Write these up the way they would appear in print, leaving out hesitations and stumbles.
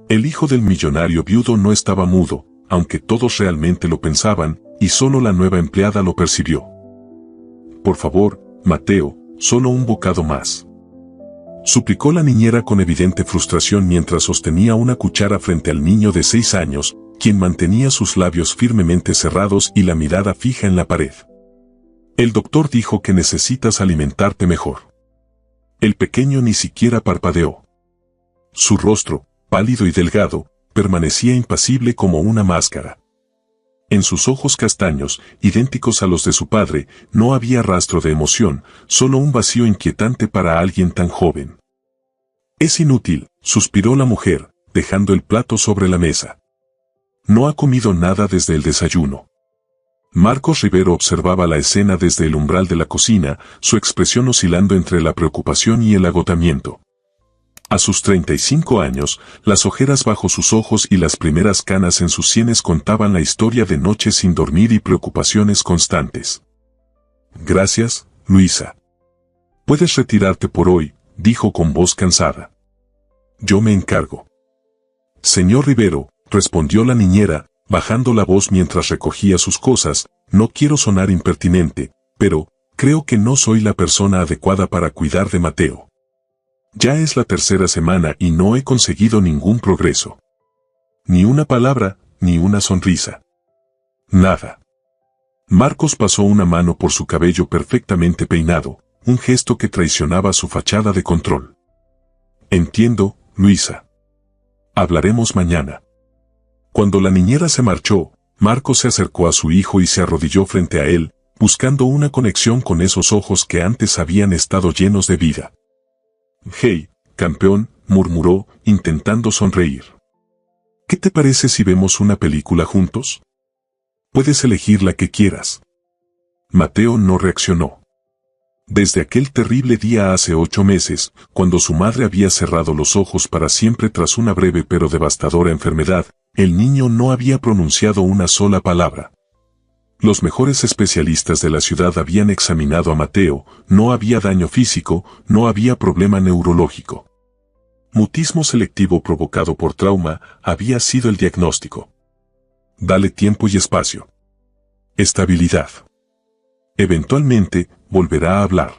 El hijo del millonario viudo no estaba mudo, aunque todos realmente lo pensaban, y solo la nueva empleada lo percibió. Por favor, Mateo, solo un bocado más. Suplicó la niñera con evidente frustración mientras sostenía una cuchara frente al niño de 6 años, quien mantenía sus labios firmemente cerrados y la mirada fija en la pared. El doctor dijo que necesitas alimentarte mejor. El pequeño ni siquiera parpadeó. Su rostro, pálido y delgado, permanecía impasible como una máscara. En sus ojos castaños, idénticos a los de su padre, no había rastro de emoción, solo un vacío inquietante para alguien tan joven. Es inútil, suspiró la mujer, dejando el plato sobre la mesa. No ha comido nada desde el desayuno. Marcos Rivero observaba la escena desde el umbral de la cocina, su expresión oscilando entre la preocupación y el agotamiento. A sus 35 años, las ojeras bajo sus ojos y las primeras canas en sus sienes contaban la historia de noches sin dormir y preocupaciones constantes. Gracias, Luisa. Puedes retirarte por hoy, dijo con voz cansada. Yo me encargo. Señor Rivero, respondió la niñera, bajando la voz mientras recogía sus cosas, no quiero sonar impertinente, pero creo que no soy la persona adecuada para cuidar de Mateo. Ya es la tercera semana y no he conseguido ningún progreso. Ni una palabra, ni una sonrisa. Nada. Marcos pasó una mano por su cabello perfectamente peinado, un gesto que traicionaba su fachada de control. Entiendo, Luisa. Hablaremos mañana. Cuando la niñera se marchó, Marcos se acercó a su hijo y se arrodilló frente a él, buscando una conexión con esos ojos que antes habían estado llenos de vida. Hey, campeón, murmuró, intentando sonreír. ¿Qué te parece si vemos una película juntos? Puedes elegir la que quieras. Mateo no reaccionó. Desde aquel terrible día hace 8 meses, cuando su madre había cerrado los ojos para siempre tras una breve pero devastadora enfermedad, el niño no había pronunciado una sola palabra. Los mejores especialistas de la ciudad habían examinado a Mateo, no había daño físico, no había problema neurológico. Mutismo selectivo provocado por trauma había sido el diagnóstico. Dale tiempo y espacio. Estabilidad. Eventualmente, volverá a hablar.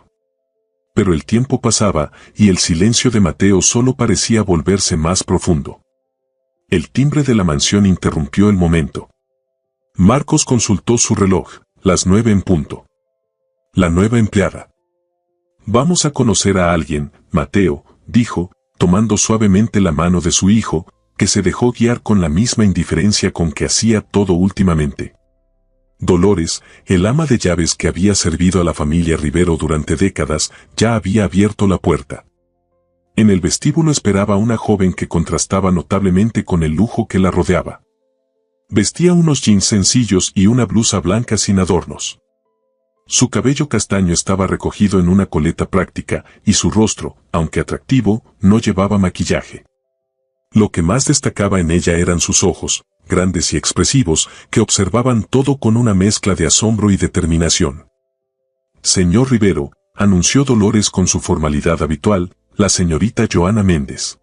Pero el tiempo pasaba, y el silencio de Mateo solo parecía volverse más profundo. El timbre de la mansión interrumpió el momento. Marcos consultó su reloj, las 9 en punto. La nueva empleada. Vamos a conocer a alguien, Mateo, dijo, tomando suavemente la mano de su hijo, que se dejó guiar con la misma indiferencia con que hacía todo últimamente. Dolores, el ama de llaves que había servido a la familia Rivero durante décadas, ya había abierto la puerta. En el vestíbulo esperaba una joven que contrastaba notablemente con el lujo que la rodeaba. Vestía unos jeans sencillos y una blusa blanca sin adornos. Su cabello castaño estaba recogido en una coleta práctica, y su rostro, aunque atractivo, no llevaba maquillaje. Lo que más destacaba en ella eran sus ojos, grandes y expresivos, que observaban todo con una mezcla de asombro y determinación. Señor Rivero, anunció Dolores con su formalidad habitual, la señorita Joana Méndez.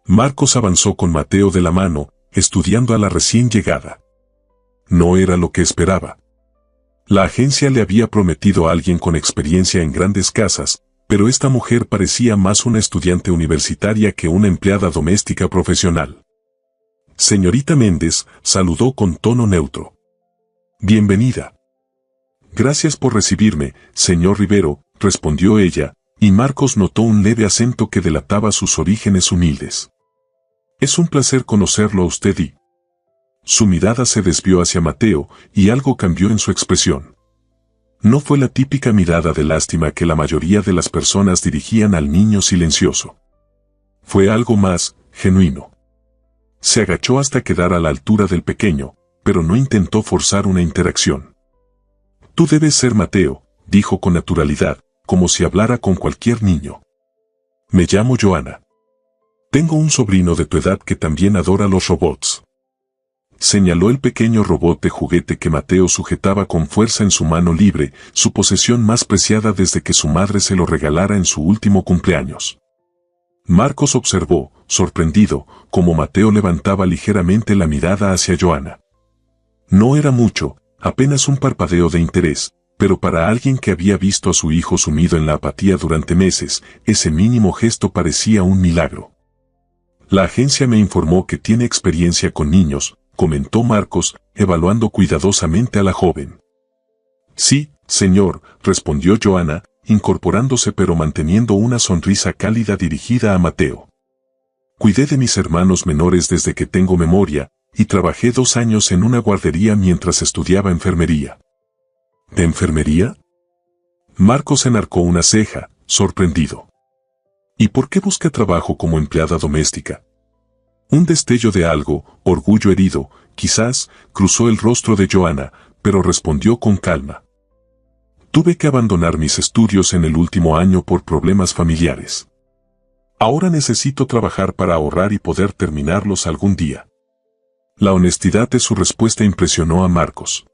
Marcos avanzó con Mateo de la mano, estudiando a la recién llegada. No era lo que esperaba. La agencia le había prometido a alguien con experiencia en grandes casas, pero esta mujer parecía más una estudiante universitaria que una empleada doméstica profesional. Señorita Méndez, saludó con tono neutro. Bienvenida. Gracias por recibirme, señor Rivero, respondió ella, y Marcos notó un leve acento que delataba sus orígenes humildes. Es un placer conocerlo a usted y... Su mirada se desvió hacia Mateo, y algo cambió en su expresión. No fue la típica mirada de lástima que la mayoría de las personas dirigían al niño silencioso. Fue algo más, genuino. Se agachó hasta quedar a la altura del pequeño, pero no intentó forzar una interacción. Tú debes ser Mateo, dijo con naturalidad, como si hablara con cualquier niño. Me llamo Joana. Tengo un sobrino de tu edad que también adora los robots. Señaló el pequeño robot de juguete que Mateo sujetaba con fuerza en su mano libre, su posesión más preciada desde que su madre se lo regalara en su último cumpleaños. Marcos observó, sorprendido, cómo Mateo levantaba ligeramente la mirada hacia Joana. No era mucho, apenas un parpadeo de interés, pero para alguien que había visto a su hijo sumido en la apatía durante meses, ese mínimo gesto parecía un milagro. La agencia me informó que tiene experiencia con niños, comentó Marcos, evaluando cuidadosamente a la joven. Sí, señor, respondió Joana, incorporándose pero manteniendo una sonrisa cálida dirigida a Mateo. Cuidé de mis hermanos menores desde que tengo memoria, y trabajé 2 años en una guardería mientras estudiaba enfermería. ¿De enfermería? Marcos enarcó una ceja, sorprendido. ¿Y por qué busca trabajo como empleada doméstica? Un destello de algo, orgullo herido, quizás, cruzó el rostro de Joana, pero respondió con calma. Tuve que abandonar mis estudios en el último año por problemas familiares. Ahora necesito trabajar para ahorrar y poder terminarlos algún día. La honestidad de su respuesta impresionó a Marcos.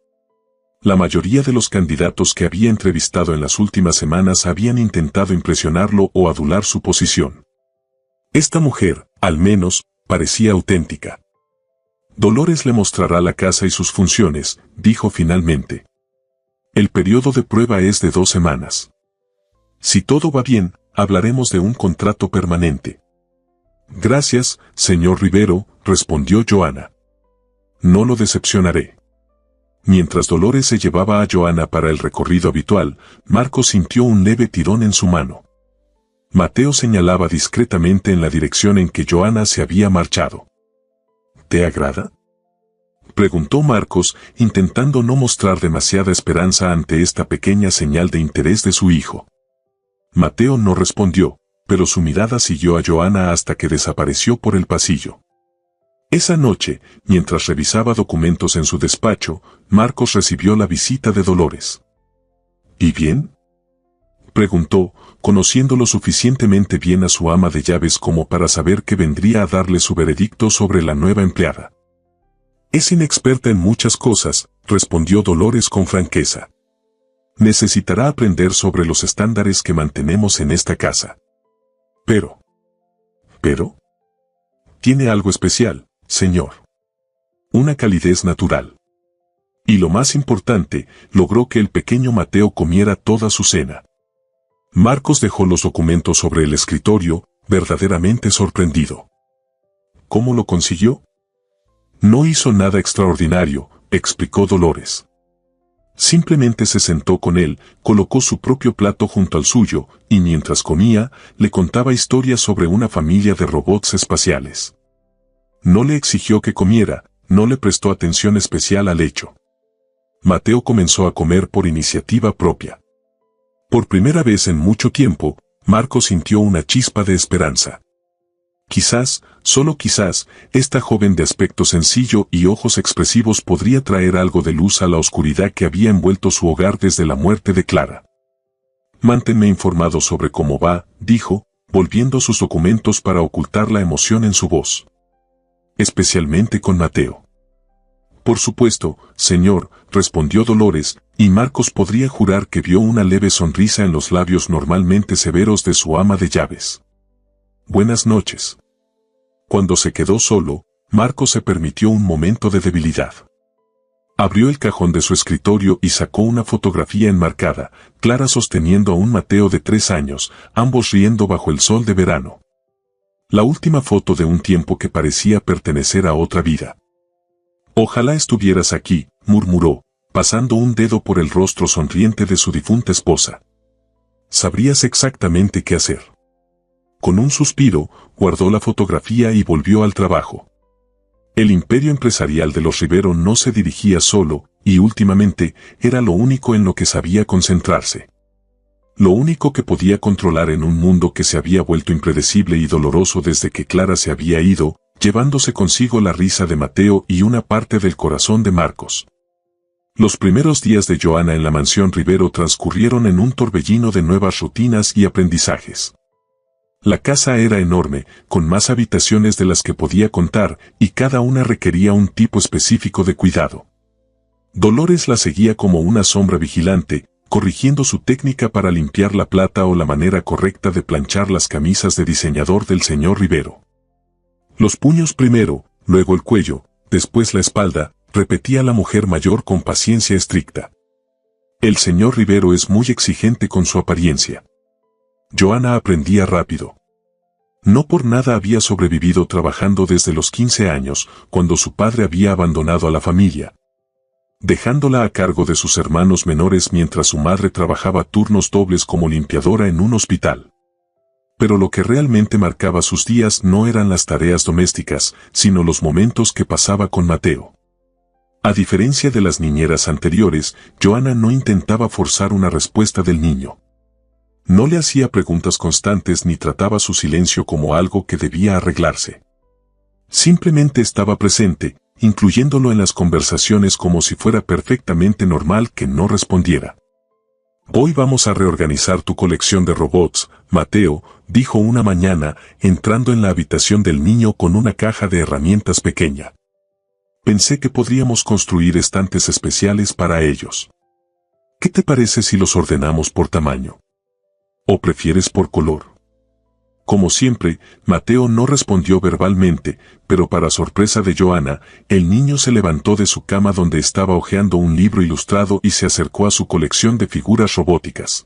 La mayoría de los candidatos que había entrevistado en las últimas semanas habían intentado impresionarlo o adular su posición. Esta mujer, al menos, parecía auténtica. Dolores le mostrará la casa y sus funciones, dijo finalmente. El periodo de prueba es de 2 semanas. Si todo va bien, hablaremos de un contrato permanente. Gracias, señor Rivero, respondió Joana. No lo decepcionaré. Mientras Dolores se llevaba a Joana para el recorrido habitual, Marcos sintió un leve tirón en su mano. Mateo señalaba discretamente en la dirección en que Joana se había marchado. ¿Te agrada?, preguntó Marcos, intentando no mostrar demasiada esperanza ante esta pequeña señal de interés de su hijo. Mateo no respondió, pero su mirada siguió a Joana hasta que desapareció por el pasillo. Esa noche, mientras revisaba documentos en su despacho, Marcos recibió la visita de Dolores. ¿Y bien?, preguntó, conociendo lo suficientemente bien a su ama de llaves como para saber que vendría a darle su veredicto sobre la nueva empleada. Es inexperta en muchas cosas, respondió Dolores con franqueza. Necesitará aprender sobre los estándares que mantenemos en esta casa. Pero, tiene algo especial, señor. Una calidez natural. Y lo más importante, logró que el pequeño Mateo comiera toda su cena. Marcos dejó los documentos sobre el escritorio, verdaderamente sorprendido. ¿Cómo lo consiguió? No hizo nada extraordinario, explicó Dolores. Simplemente se sentó con él, colocó su propio plato junto al suyo, y mientras comía, le contaba historias sobre una familia de robots espaciales. No le exigió que comiera, no le prestó atención especial al hecho. Mateo comenzó a comer por iniciativa propia. Por primera vez en mucho tiempo, Marcos sintió una chispa de esperanza. Quizás, solo quizás, esta joven de aspecto sencillo y ojos expresivos podría traer algo de luz a la oscuridad que había envuelto su hogar desde la muerte de Clara. Manténme informado sobre cómo va, dijo, volviendo sus documentos para ocultar la emoción en su voz. Especialmente con Mateo. Por supuesto, señor, respondió Dolores, y Marcos podría jurar que vio una leve sonrisa en los labios normalmente severos de su ama de llaves. Buenas noches. Cuando se quedó solo, Marcos se permitió un momento de debilidad. Abrió el cajón de su escritorio y sacó una fotografía enmarcada, Clara sosteniendo a un Mateo de 3 años, ambos riendo bajo el sol de verano. La última foto de un tiempo que parecía pertenecer a otra vida. Ojalá estuvieras aquí, murmuró, pasando un dedo por el rostro sonriente de su difunta esposa. Sabrías exactamente qué hacer. Con un suspiro, guardó la fotografía y volvió al trabajo. El imperio empresarial de los Rivero no se dirigía solo, y últimamente, era lo único en lo que sabía concentrarse. Lo único que podía controlar en un mundo que se había vuelto impredecible y doloroso desde que Clara se había ido, llevándose consigo la risa de Mateo y una parte del corazón de Marcos. Los primeros días de Joana en la mansión Rivero transcurrieron en un torbellino de nuevas rutinas y aprendizajes. La casa era enorme, con más habitaciones de las que podía contar, y cada una requería un tipo específico de cuidado. Dolores la seguía como una sombra vigilante, corrigiendo su técnica para limpiar la plata o la manera correcta de planchar las camisas de diseñador del señor Rivero. Los puños primero, luego el cuello, después la espalda, repetía la mujer mayor con paciencia estricta. El señor Rivero es muy exigente con su apariencia. Joana aprendía rápido. No por nada había sobrevivido trabajando desde los 15 años, cuando su padre había abandonado a la familia, dejándola a cargo de sus hermanos menores mientras su madre trabajaba turnos dobles como limpiadora en un hospital. Pero lo que realmente marcaba sus días no eran las tareas domésticas, sino los momentos que pasaba con Mateo. A diferencia de las niñeras anteriores, Joana no intentaba forzar una respuesta del niño. No le hacía preguntas constantes ni trataba su silencio como algo que debía arreglarse. Simplemente estaba presente, incluyéndolo en las conversaciones como si fuera perfectamente normal que no respondiera. «Hoy vamos a reorganizar tu colección de robots, Mateo», dijo una mañana, entrando en la habitación del niño con una caja de herramientas pequeña. «Pensé que podríamos construir estantes especiales para ellos. ¿Qué te parece si los ordenamos por tamaño? ¿O prefieres por color?». Como siempre, Mateo no respondió verbalmente, pero para sorpresa de Joana, el niño se levantó de su cama donde estaba hojeando un libro ilustrado y se acercó a su colección de figuras robóticas.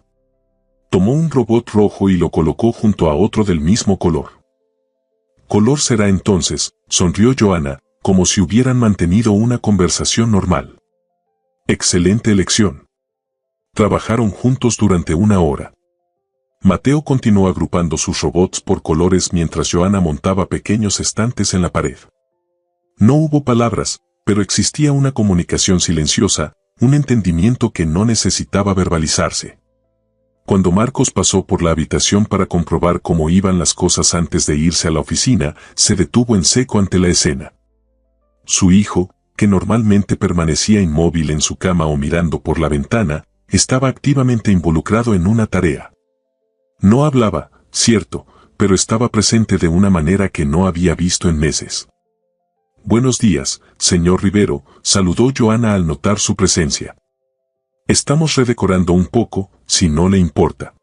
Tomó un robot rojo y lo colocó junto a otro del mismo color. «Color será entonces», sonrió Joana, como si hubieran mantenido una conversación normal. «Excelente elección». Trabajaron juntos durante una hora. Mateo continuó agrupando sus robots por colores mientras Joana montaba pequeños estantes en la pared. No hubo palabras, pero existía una comunicación silenciosa, un entendimiento que no necesitaba verbalizarse. Cuando Marcos pasó por la habitación para comprobar cómo iban las cosas antes de irse a la oficina, se detuvo en seco ante la escena. Su hijo, que normalmente permanecía inmóvil en su cama o mirando por la ventana, estaba activamente involucrado en una tarea. No hablaba, cierto, pero estaba presente de una manera que no había visto en meses. «Buenos días, señor Rivero», saludó Joana al notar su presencia. «Estamos redecorando un poco, si no le importa».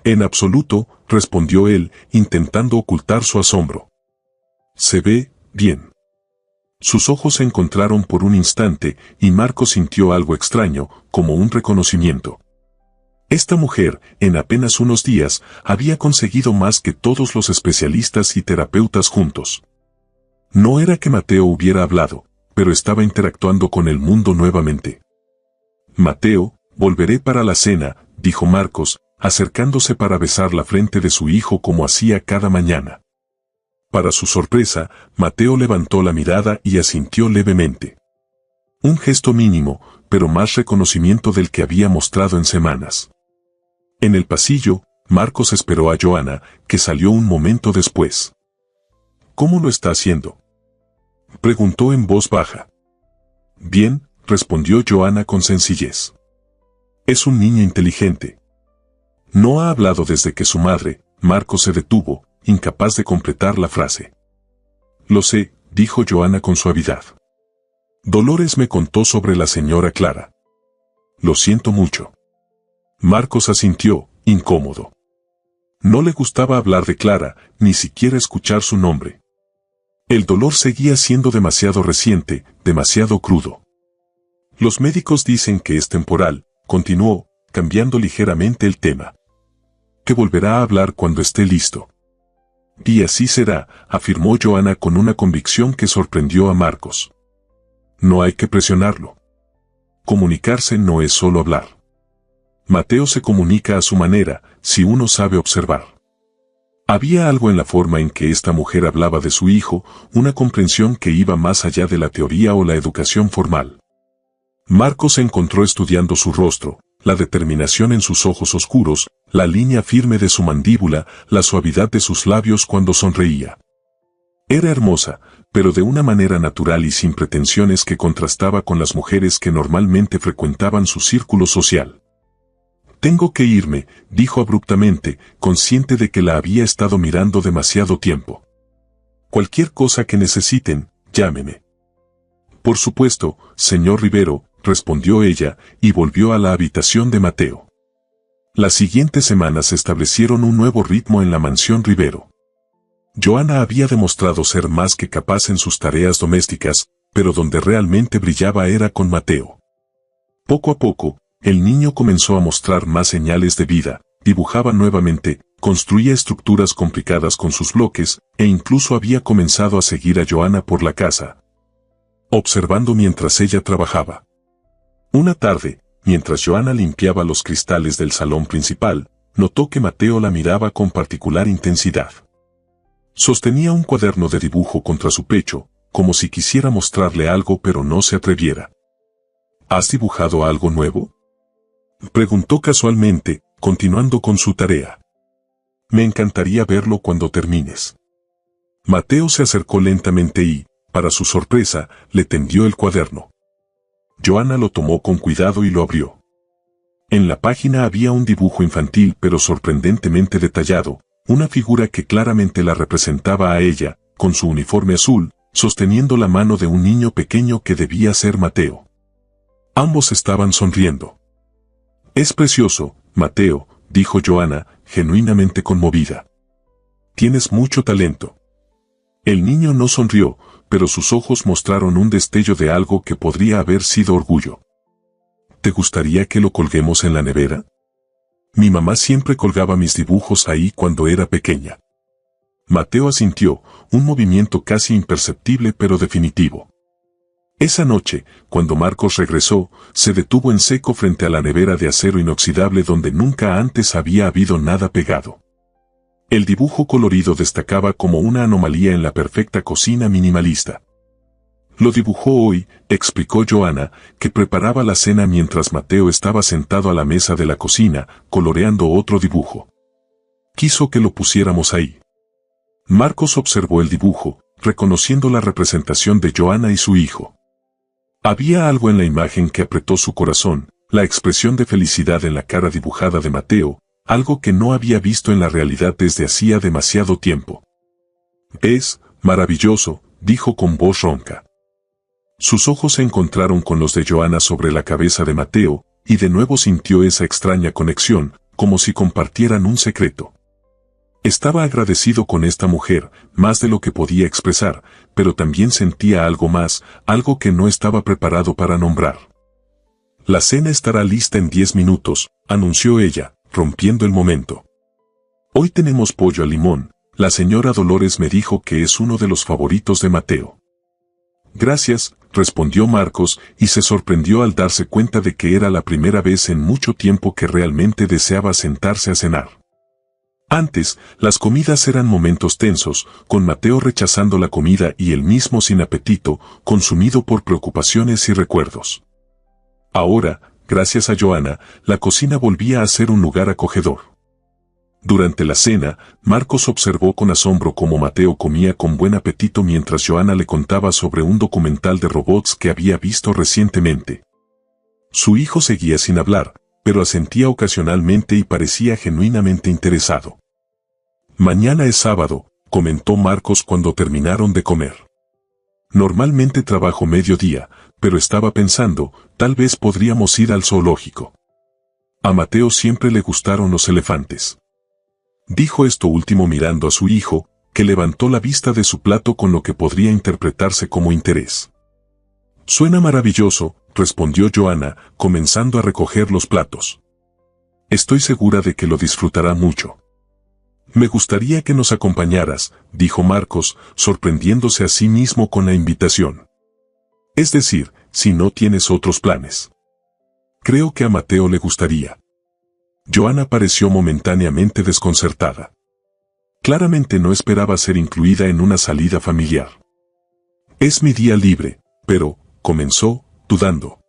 «En absoluto», respondió él, intentando ocultar su asombro. «Se ve bien». Sus ojos se encontraron por un instante y Marco sintió algo extraño, como un reconocimiento. Esta mujer, en apenas unos días, había conseguido más que todos los especialistas y terapeutas juntos. No era que Mateo hubiera hablado, pero estaba interactuando con el mundo nuevamente. «Mateo, volveré para la cena», dijo Marcos, acercándose para besar la frente de su hijo como hacía cada mañana. Para su sorpresa, Mateo levantó la mirada y asintió levemente. Un gesto mínimo, pero más reconocimiento del que había mostrado en semanas. En el pasillo, Marcos esperó a Joana, que salió un momento después. «¿Cómo lo está haciendo?», preguntó en voz baja. «Bien», respondió Joana con sencillez. «Es un niño inteligente». No ha hablado desde que su madre, Marcos, se detuvo, incapaz de completar la frase. «Lo sé», dijo Joana con suavidad. «Dolores me contó sobre la señora Clara». «Lo siento mucho». Marcos asintió, incómodo. No le gustaba hablar de Clara, ni siquiera escuchar su nombre. El dolor seguía siendo demasiado reciente, demasiado crudo. «Los médicos dicen que es temporal», continuó, cambiando ligeramente el tema. «Que volverá a hablar cuando esté listo». «Y así será», afirmó Joana con una convicción que sorprendió a Marcos. «No hay que presionarlo. Comunicarse no es solo hablar. Mateo se comunica a su manera, si uno sabe observar». Había algo en la forma en que esta mujer hablaba de su hijo, una comprensión que iba más allá de la teoría o la educación formal. Marcos se encontró estudiando su rostro, la determinación en sus ojos oscuros, la línea firme de su mandíbula, la suavidad de sus labios cuando sonreía. Era hermosa, pero de una manera natural y sin pretensiones que contrastaba con las mujeres que normalmente frecuentaban su círculo social. «Tengo que irme», dijo abruptamente, consciente de que la había estado mirando demasiado tiempo. «Cualquier cosa que necesiten, llámeme». «Por supuesto, señor Rivero», respondió ella, y volvió a la habitación de Mateo. Las siguientes semanas establecieron un nuevo ritmo en la mansión Rivero. Joana había demostrado ser más que capaz en sus tareas domésticas, pero donde realmente brillaba era con Mateo. Poco a poco, el niño comenzó a mostrar más señales de vida, dibujaba nuevamente, construía estructuras complicadas con sus bloques, e incluso había comenzado a seguir a Joana por la casa, observando mientras ella trabajaba. Una tarde, mientras Joana limpiaba los cristales del salón principal, notó que Mateo la miraba con particular intensidad. Sostenía un cuaderno de dibujo contra su pecho, como si quisiera mostrarle algo pero no se atreviera. ¿Has dibujado algo nuevo?, preguntó casualmente, continuando con su tarea. Me encantaría verlo cuando termines. Mateo se acercó lentamente y, para su sorpresa, le tendió el cuaderno. Joana lo tomó con cuidado y lo abrió. En la página había un dibujo infantil pero sorprendentemente detallado, una figura que claramente la representaba a ella, con su uniforme azul, sosteniendo la mano de un niño pequeño que debía ser Mateo. Ambos estaban sonriendo. Es precioso, Mateo, dijo Joana, genuinamente conmovida. Tienes mucho talento. El niño no sonrió, pero sus ojos mostraron un destello de algo que podría haber sido orgullo. ¿Te gustaría que lo colguemos en la nevera? Mi mamá siempre colgaba mis dibujos ahí cuando era pequeña. Mateo asintió, un movimiento casi imperceptible pero definitivo. Esa noche, cuando Marcos regresó, se detuvo en seco frente a la nevera de acero inoxidable donde nunca antes había habido nada pegado. El dibujo colorido destacaba como una anomalía en la perfecta cocina minimalista. Lo dibujó hoy, explicó Joana, que preparaba la cena mientras Mateo estaba sentado a la mesa de la cocina, coloreando otro dibujo. Quiso que lo pusiéramos ahí. Marcos observó el dibujo, reconociendo la representación de Joana y su hijo. Había algo en la imagen que apretó su corazón, la expresión de felicidad en la cara dibujada de Mateo, algo que no había visto en la realidad desde hacía demasiado tiempo. Es maravilloso, dijo con voz ronca. Sus ojos se encontraron con los de Joana sobre la cabeza de Mateo, y de nuevo sintió esa extraña conexión, como si compartieran un secreto. Estaba agradecido con esta mujer, más de lo que podía expresar, pero también sentía algo más, algo que no estaba preparado para nombrar. La cena estará lista en 10 minutos, anunció ella, rompiendo el momento. Hoy tenemos pollo al limón, la señora Dolores me dijo que es uno de los favoritos de Mateo. Gracias, respondió Marcos, y se sorprendió al darse cuenta de que era la primera vez en mucho tiempo que realmente deseaba sentarse a cenar. Antes, las comidas eran momentos tensos, con Mateo rechazando la comida y él mismo sin apetito, consumido por preocupaciones y recuerdos. Ahora, gracias a Joana, la cocina volvía a ser un lugar acogedor. Durante la cena, Marcos observó con asombro cómo Mateo comía con buen apetito mientras Joana le contaba sobre un documental de robots que había visto recientemente. Su hijo seguía sin hablar, pero asentía ocasionalmente y parecía genuinamente interesado. Mañana es sábado, comentó Marcos cuando terminaron de comer. Normalmente trabajo mediodía, pero estaba pensando, tal vez podríamos ir al zoológico. A Mateo siempre le gustaron los elefantes. Dijo esto último mirando a su hijo, que levantó la vista de su plato con lo que podría interpretarse como interés. Suena maravilloso, respondió Joana, comenzando a recoger los platos. Estoy segura de que lo disfrutará mucho. Me gustaría que nos acompañaras, dijo Marcos, sorprendiéndose a sí mismo con la invitación. Es decir, si no tienes otros planes. Creo que a Mateo le gustaría. Joana pareció momentáneamente desconcertada. Claramente no esperaba ser incluida en una salida familiar. Es mi día libre, pero, comenzó, dudando.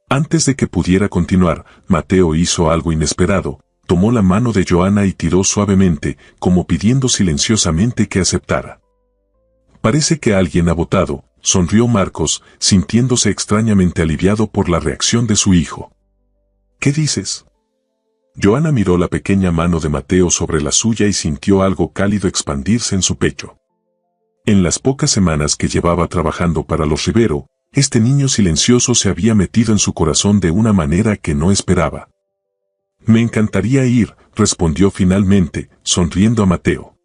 Antes de que pudiera continuar, Mateo hizo algo inesperado, tomó la mano de Joana y tiró suavemente, como pidiendo silenciosamente que aceptara. Parece que alguien ha votado, sonrió Marcos, sintiéndose extrañamente aliviado por la reacción de su hijo. ¿Qué dices? Joana miró la pequeña mano de Mateo sobre la suya y sintió algo cálido expandirse en su pecho. En las pocas semanas que llevaba trabajando para los Rivero, Este niño silencioso se había metido en su corazón de una manera que no esperaba. Me encantaría ir, respondió finalmente, sonriendo a Mateo.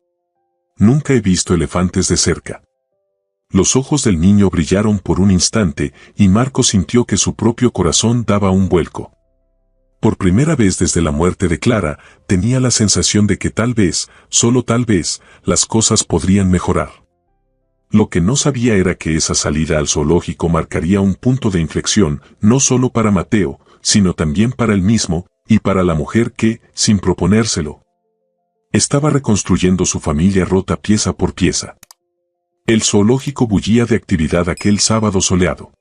Nunca he visto elefantes de cerca. Los ojos del niño brillaron por un instante y Marcos sintió que su propio corazón daba un vuelco. Por primera vez desde la muerte de Clara, tenía la sensación de que tal vez, solo tal vez, las cosas podrían mejorar. Lo que no sabía era que esa salida al zoológico marcaría un punto de inflexión, no solo para Mateo, sino también para él mismo, y para la mujer que, sin proponérselo, estaba reconstruyendo su familia rota pieza por pieza. El zoológico bullía de actividad aquel sábado soleado.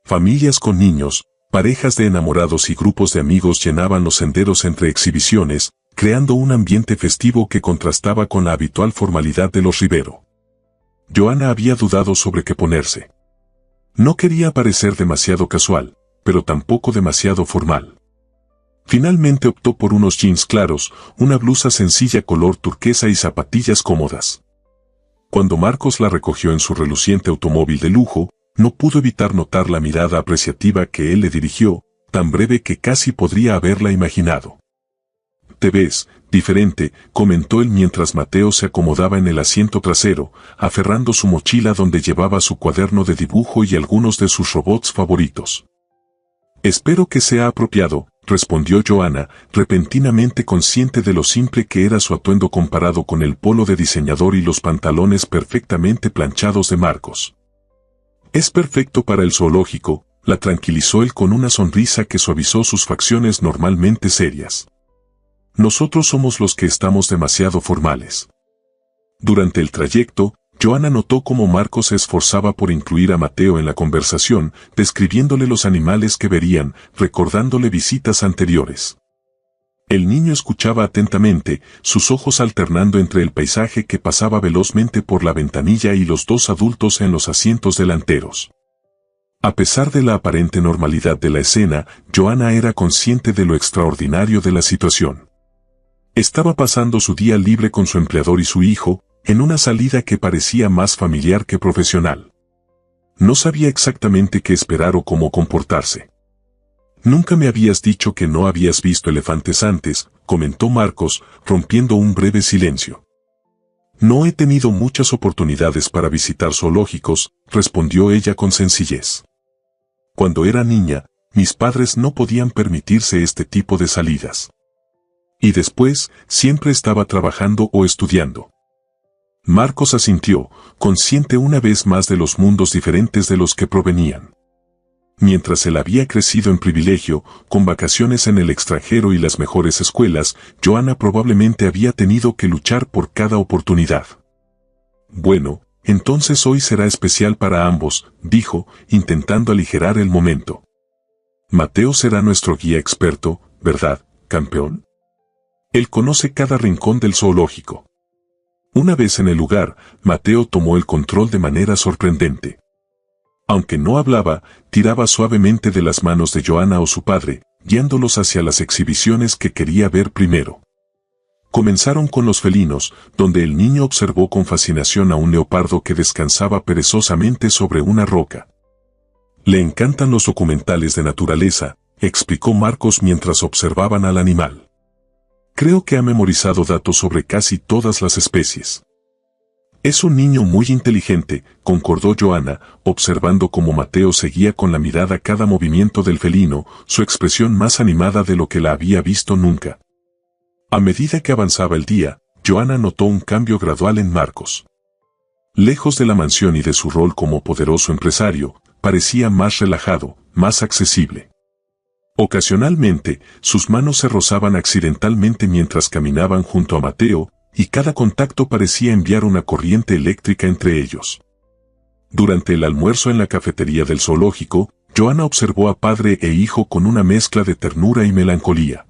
Familias con niños, parejas de enamorados y grupos de amigos llenaban los senderos entre exhibiciones, creando un ambiente festivo que contrastaba con la habitual formalidad de los Rivero. Joana había dudado sobre qué ponerse. No quería parecer demasiado casual, pero tampoco demasiado formal. Finalmente optó por unos jeans claros, una blusa sencilla color turquesa y zapatillas cómodas. Cuando Marcos la recogió en su reluciente automóvil de lujo, no pudo evitar notar la mirada apreciativa que él le dirigió, tan breve que casi podría haberla imaginado. «Te ves diferente», comentó él mientras Mateo se acomodaba en el asiento trasero, aferrando su mochila donde llevaba su cuaderno de dibujo y algunos de sus robots favoritos. «Espero que sea apropiado», respondió Joana, repentinamente consciente de lo simple que era su atuendo comparado con el polo de diseñador y los pantalones perfectamente planchados de Marcos. «Es perfecto para el zoológico», la tranquilizó él con una sonrisa que suavizó sus facciones normalmente serias. «Nosotros somos los que estamos demasiado formales». Durante el trayecto, Joana notó cómo Marcos se esforzaba por incluir a Mateo en la conversación, describiéndole los animales que verían, recordándole visitas anteriores. El niño escuchaba atentamente, sus ojos alternando entre el paisaje que pasaba velozmente por la ventanilla y los dos adultos en los asientos delanteros. A pesar de la aparente normalidad de la escena, Joana era consciente de lo extraordinario de la situación. Estaba pasando su día libre con su empleador y su hijo, en una salida que parecía más familiar que profesional. No sabía exactamente qué esperar o cómo comportarse. «Nunca me habías dicho que no habías visto elefantes antes», comentó Marcos, rompiendo un breve silencio. «No he tenido muchas oportunidades para visitar zoológicos», respondió ella con sencillez. «Cuando era niña, mis padres no podían permitirse este tipo de salidas. Y después, siempre estaba trabajando o estudiando». Marcos asintió, consciente una vez más de los mundos diferentes de los que provenían. Mientras él había crecido en privilegio, con vacaciones en el extranjero y las mejores escuelas, Joana probablemente había tenido que luchar por cada oportunidad. «Bueno, entonces hoy será especial para ambos», dijo, intentando aligerar el momento. «Mateo será nuestro guía experto, ¿verdad, campeón? Él conoce cada rincón del zoológico». Una vez en el lugar, Mateo tomó el control de manera sorprendente. Aunque no hablaba, tiraba suavemente de las manos de Joana o su padre, guiándolos hacia las exhibiciones que quería ver primero. Comenzaron con los felinos, donde el niño observó con fascinación a un leopardo que descansaba perezosamente sobre una roca. «Le encantan los documentales de naturaleza», explicó Marcos mientras observaban al animal. «Creo que ha memorizado datos sobre casi todas las especies». «Es un niño muy inteligente», concordó Joana, observando cómo Mateo seguía con la mirada cada movimiento del felino, su expresión más animada de lo que la había visto nunca. A medida que avanzaba el día, Joana notó un cambio gradual en Marcos. Lejos de la mansión y de su rol como poderoso empresario, parecía más relajado, más accesible. Ocasionalmente, sus manos se rozaban accidentalmente mientras caminaban junto a Mateo, y cada contacto parecía enviar una corriente eléctrica entre ellos. Durante el almuerzo en la cafetería del zoológico, Joana observó a padre e hijo con una mezcla de ternura y melancolía.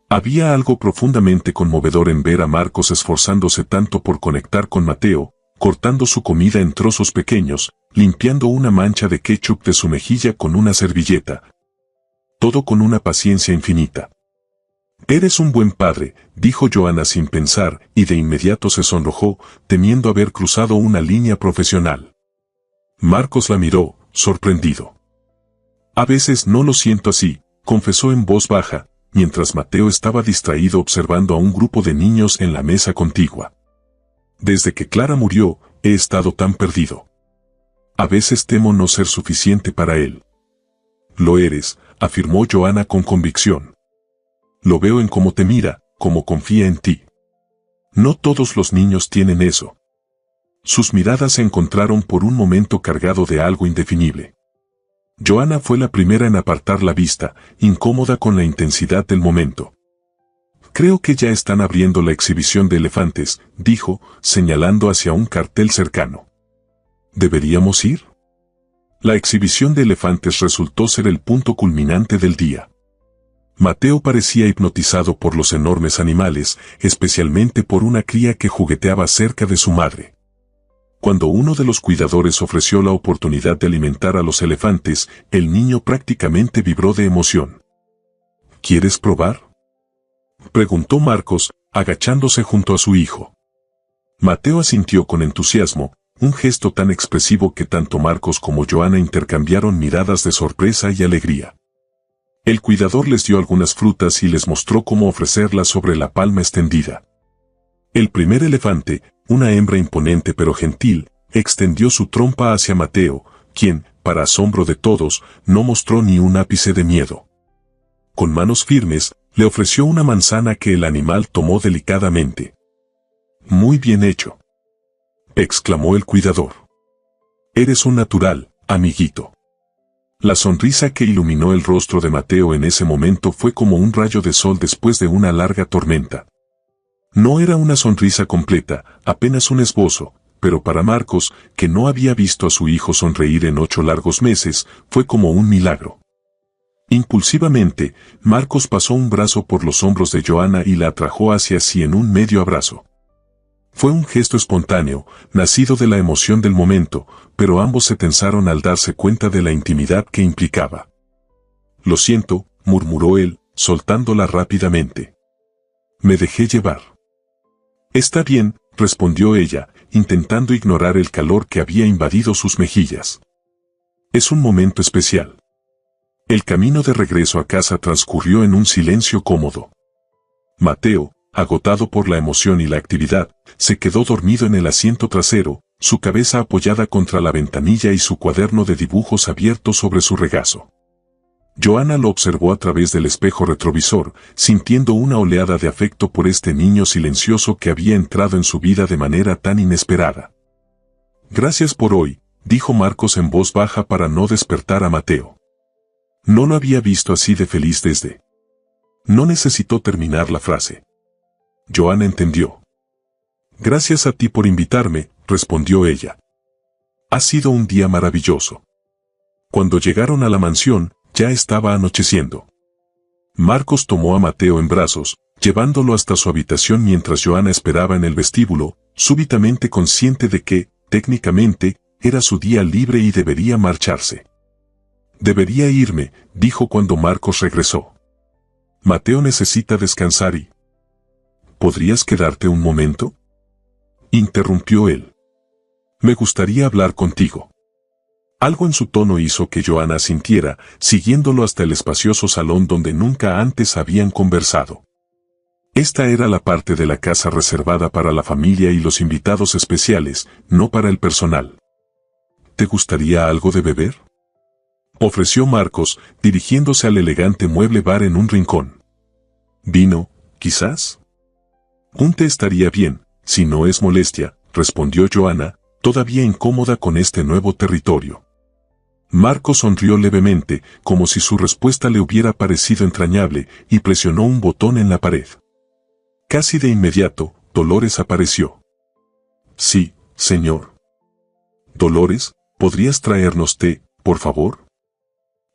Había algo profundamente conmovedor en ver a Marcos esforzándose tanto por conectar con Mateo, cortando su comida en trozos pequeños, limpiando una mancha de ketchup de su mejilla con una servilleta. Todo con una paciencia infinita. «Eres un buen padre», dijo Joana sin pensar, y de inmediato se sonrojó, temiendo haber cruzado una línea profesional. Marcos la miró, sorprendido. A veces no lo siento así, confesó en voz baja, mientras Mateo estaba distraído observando a un grupo de niños en la mesa contigua. Desde que Clara murió, he estado tan perdido. A veces temo no ser suficiente para él. Lo eres, afirmó Joanna con convicción. Lo veo en cómo te mira, cómo confía en ti. No todos los niños tienen eso. Sus miradas se encontraron por un momento cargado de algo indefinible. Joanna fue la primera en apartar la vista, incómoda con la intensidad del momento. Creo que ya están abriendo la exhibición de elefantes, dijo, señalando hacia un cartel cercano. ¿Deberíamos ir? La exhibición de elefantes resultó ser el punto culminante del día. Mateo parecía hipnotizado por los enormes animales, especialmente por una cría que jugueteaba cerca de su madre. Cuando uno de los cuidadores ofreció la oportunidad de alimentar a los elefantes, el niño prácticamente vibró de emoción. ¿Quieres probar?, preguntó Marcos, agachándose junto a su hijo. Mateo asintió con entusiasmo, un gesto tan expresivo que tanto Marcos como Joanna intercambiaron miradas de sorpresa y alegría. El cuidador les dio algunas frutas y les mostró cómo ofrecerlas sobre la palma extendida. El primer elefante, una hembra imponente pero gentil, extendió su trompa hacia Mateo, quien, para asombro de todos, no mostró ni un ápice de miedo. Con manos firmes, le ofreció una manzana que el animal tomó delicadamente. «Muy bien hecho», exclamó el cuidador. «Eres un natural, amiguito». La sonrisa que iluminó el rostro de Mateo en ese momento fue como un rayo de sol después de una larga tormenta. No era una sonrisa completa, apenas un esbozo, pero para Marcos, que no había visto a su hijo sonreír en 8 largos meses, fue como un milagro. Impulsivamente, Marcos pasó un brazo por los hombros de Joanna y la atrajo hacia sí en un medio abrazo. Fue un gesto espontáneo, nacido de la emoción del momento, pero ambos se tensaron al darse cuenta de la intimidad que implicaba. «Lo siento», murmuró él, soltándola rápidamente. «Me dejé llevar». «Está bien», respondió ella, intentando ignorar el calor que había invadido sus mejillas. «Es un momento especial». El camino de regreso a casa transcurrió en un silencio cómodo. Mateo, agotado por la emoción y la actividad, se quedó dormido en el asiento trasero, su cabeza apoyada contra la ventanilla y su cuaderno de dibujos abierto sobre su regazo. Joanna lo observó a través del espejo retrovisor, sintiendo una oleada de afecto por este niño silencioso que había entrado en su vida de manera tan inesperada. «Gracias por hoy», dijo Marcos en voz baja para no despertar a Mateo. No lo había visto así de feliz desde. No necesitó terminar la frase. Joanna entendió. «Gracias a ti por invitarme», respondió ella. «Ha sido un día maravilloso». Cuando llegaron a la mansión, ya estaba anocheciendo. Marcos tomó a Mateo en brazos, llevándolo hasta su habitación mientras Joanna esperaba en el vestíbulo, súbitamente consciente de que, técnicamente, era su día libre y debería marcharse. «Debería irme», dijo cuando Marcos regresó. «Mateo necesita descansar y...» «¿Podrías quedarte un momento?», interrumpió él. «Me gustaría hablar contigo». Algo en su tono hizo que Joanna sintiera, siguiéndolo hasta el espacioso salón donde nunca antes habían conversado. Esta era la parte de la casa reservada para la familia y los invitados especiales, no para el personal. «¿Te gustaría algo de beber?», ofreció Marcos, dirigiéndose al elegante mueble bar en un rincón. «¿Vino, quizás?». «Un té estaría bien, si no es molestia», respondió Joanna, todavía incómoda con este nuevo territorio. Marcos sonrió levemente, como si su respuesta le hubiera parecido entrañable, y presionó un botón en la pared. Casi de inmediato, Dolores apareció. «Sí, señor». «Dolores, ¿podrías traernos té, por favor?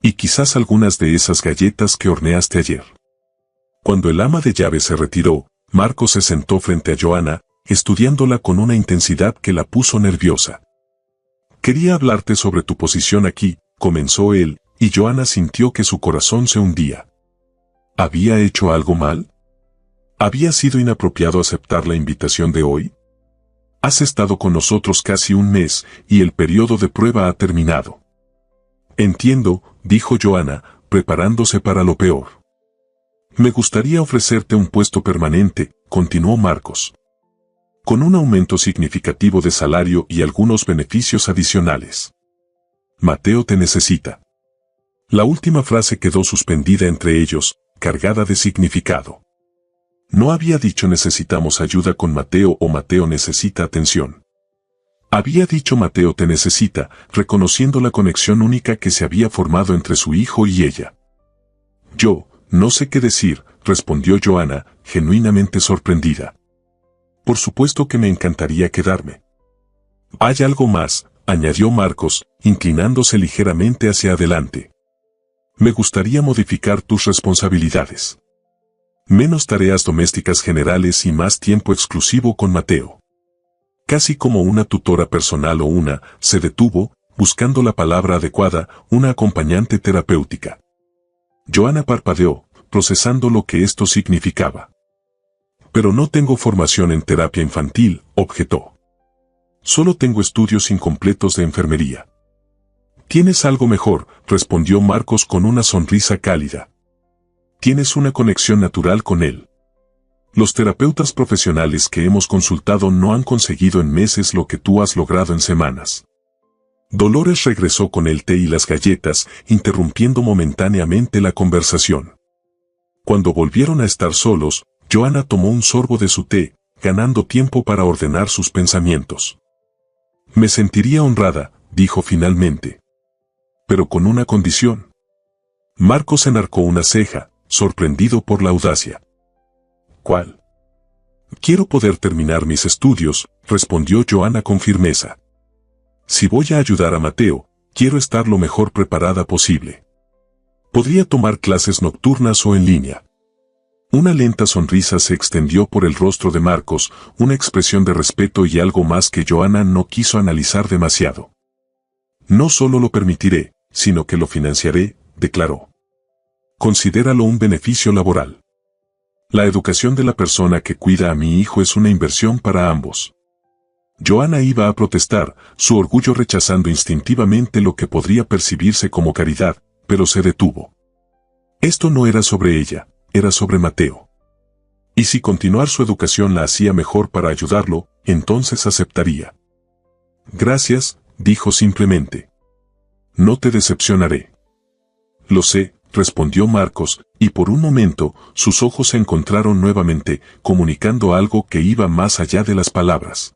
Y quizás algunas de esas galletas que horneaste ayer». Cuando el ama de llaves se retiró, Marcos se sentó frente a Joanna, estudiándola con una intensidad que la puso nerviosa. «Quería hablarte sobre tu posición aquí», comenzó él, y Joanna sintió que su corazón se hundía. ¿Había hecho algo mal? ¿Había sido inapropiado aceptar la invitación de hoy? Has estado con nosotros casi un mes, y el periodo de prueba ha terminado. Entiendo, dijo Joanna, preparándose para lo peor. Me gustaría ofrecerte un puesto permanente, continuó Marcos. Con un aumento significativo de salario y algunos beneficios adicionales. Mateo te necesita. La última frase quedó suspendida entre ellos, cargada de significado. No había dicho necesitamos ayuda con Mateo o Mateo necesita atención. Había dicho Mateo te necesita, reconociendo la conexión única que se había formado entre su hijo y ella. Yo, no sé qué decir, respondió Joanna, genuinamente sorprendida. Por supuesto que me encantaría quedarme. Hay algo más, añadió Marcos, inclinándose ligeramente hacia adelante. Me gustaría modificar tus responsabilidades. Menos tareas domésticas generales y más tiempo exclusivo con Mateo. Casi como una tutora personal se detuvo, buscando la palabra adecuada, una acompañante terapéutica. Joanna parpadeó, procesando lo que esto significaba. Pero no tengo formación en terapia infantil, objetó. Solo tengo estudios incompletos de enfermería. Tienes algo mejor, respondió Marcos con una sonrisa cálida. Tienes una conexión natural con él. Los terapeutas profesionales que hemos consultado no han conseguido en meses lo que tú has logrado en semanas. Dolores regresó con el té y las galletas, interrumpiendo momentáneamente la conversación. Cuando volvieron a estar solos, Joanna tomó un sorbo de su té, ganando tiempo para ordenar sus pensamientos. Me sentiría honrada, dijo finalmente. Pero con una condición. Marcos enarcó una ceja, sorprendido por la audacia. ¿Cuál? Quiero poder terminar mis estudios, respondió Joanna con firmeza. Si voy a ayudar a Mateo, quiero estar lo mejor preparada posible. Podría tomar clases nocturnas o en línea. Una lenta sonrisa se extendió por el rostro de Marcos, una expresión de respeto y algo más que Joanna no quiso analizar demasiado. No solo lo permitiré, sino que lo financiaré, declaró. Considéralo un beneficio laboral. La educación de la persona que cuida a mi hijo es una inversión para ambos. Joanna iba a protestar, su orgullo rechazando instintivamente lo que podría percibirse como caridad, pero se detuvo. Esto no era sobre ella, era sobre Mateo. Y si continuar su educación la hacía mejor para ayudarlo, entonces aceptaría. Gracias, dijo simplemente. No te decepcionaré. Lo sé, respondió Marcos, y por un momento, sus ojos se encontraron nuevamente, comunicando algo que iba más allá de las palabras.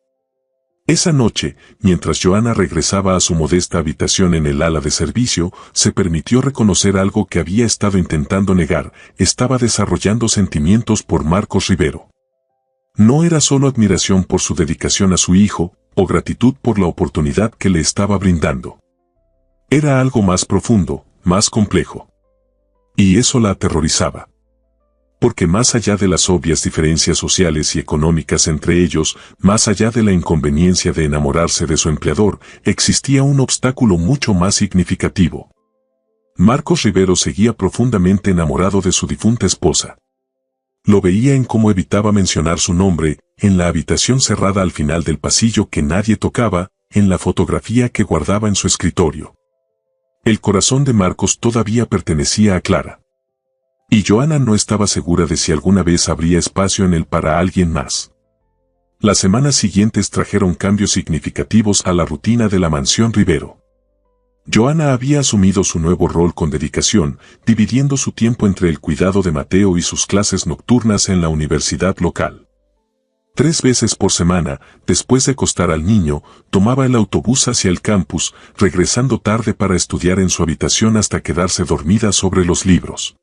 Esa noche, mientras Joanna regresaba a su modesta habitación en el ala de servicio, se permitió reconocer algo que había estado intentando negar, estaba desarrollando sentimientos por Marcos Rivero. No era solo admiración por su dedicación a su hijo, o gratitud por la oportunidad que le estaba brindando. Era algo más profundo, más complejo. Y eso la aterrorizaba. Porque más allá de las obvias diferencias sociales y económicas entre ellos, más allá de la inconveniencia de enamorarse de su empleador, existía un obstáculo mucho más significativo. Marcos Rivero seguía profundamente enamorado de su difunta esposa. Lo veía en cómo evitaba mencionar su nombre, en la habitación cerrada al final del pasillo que nadie tocaba, en la fotografía que guardaba en su escritorio. El corazón de Marcos todavía pertenecía a Clara. Y Joanna no estaba segura de si alguna vez habría espacio en él para alguien más. Las semanas siguientes trajeron cambios significativos a la rutina de la mansión Rivero. Joanna había asumido su nuevo rol con dedicación, dividiendo su tiempo entre el cuidado de Mateo y sus clases nocturnas en la universidad local. 3 veces por semana, después de acostar al niño, tomaba el autobús hacia el campus, regresando tarde para estudiar en su habitación hasta quedarse dormida sobre los libros.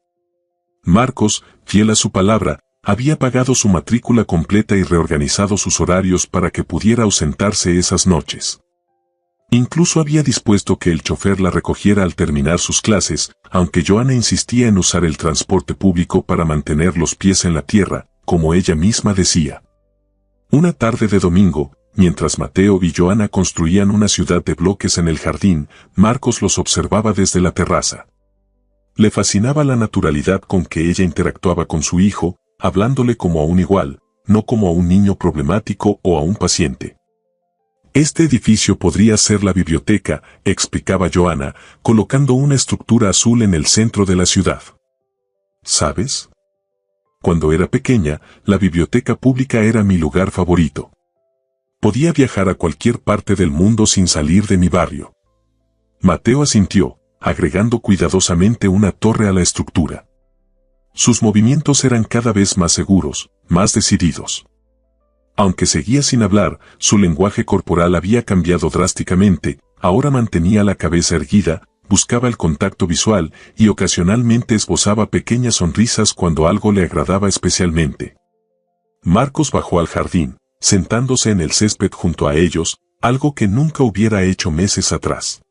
Marcos, fiel a su palabra, había pagado su matrícula completa y reorganizado sus horarios para que pudiera ausentarse esas noches. Incluso había dispuesto que el chofer la recogiera al terminar sus clases, aunque Joanna insistía en usar el transporte público para mantener los pies en la tierra, como ella misma decía. Una tarde de domingo, mientras Mateo y Joanna construían una ciudad de bloques en el jardín, Marcos los observaba desde la terraza. Le fascinaba la naturalidad con que ella interactuaba con su hijo, hablándole como a un igual, no como a un niño problemático o a un paciente. Este edificio podría ser la biblioteca, explicaba Joanna, colocando una estructura azul en el centro de la ciudad. ¿Sabes? Cuando era pequeña, la biblioteca pública era mi lugar favorito. Podía viajar a cualquier parte del mundo sin salir de mi barrio. Mateo asintió, agregando cuidadosamente una torre a la estructura. Sus movimientos eran cada vez más seguros, más decididos. Aunque seguía sin hablar, su lenguaje corporal había cambiado drásticamente, ahora mantenía la cabeza erguida, buscaba el contacto visual y ocasionalmente esbozaba pequeñas sonrisas cuando algo le agradaba especialmente. Marcos bajó al jardín, sentándose en el césped junto a ellos, algo que nunca hubiera hecho meses atrás.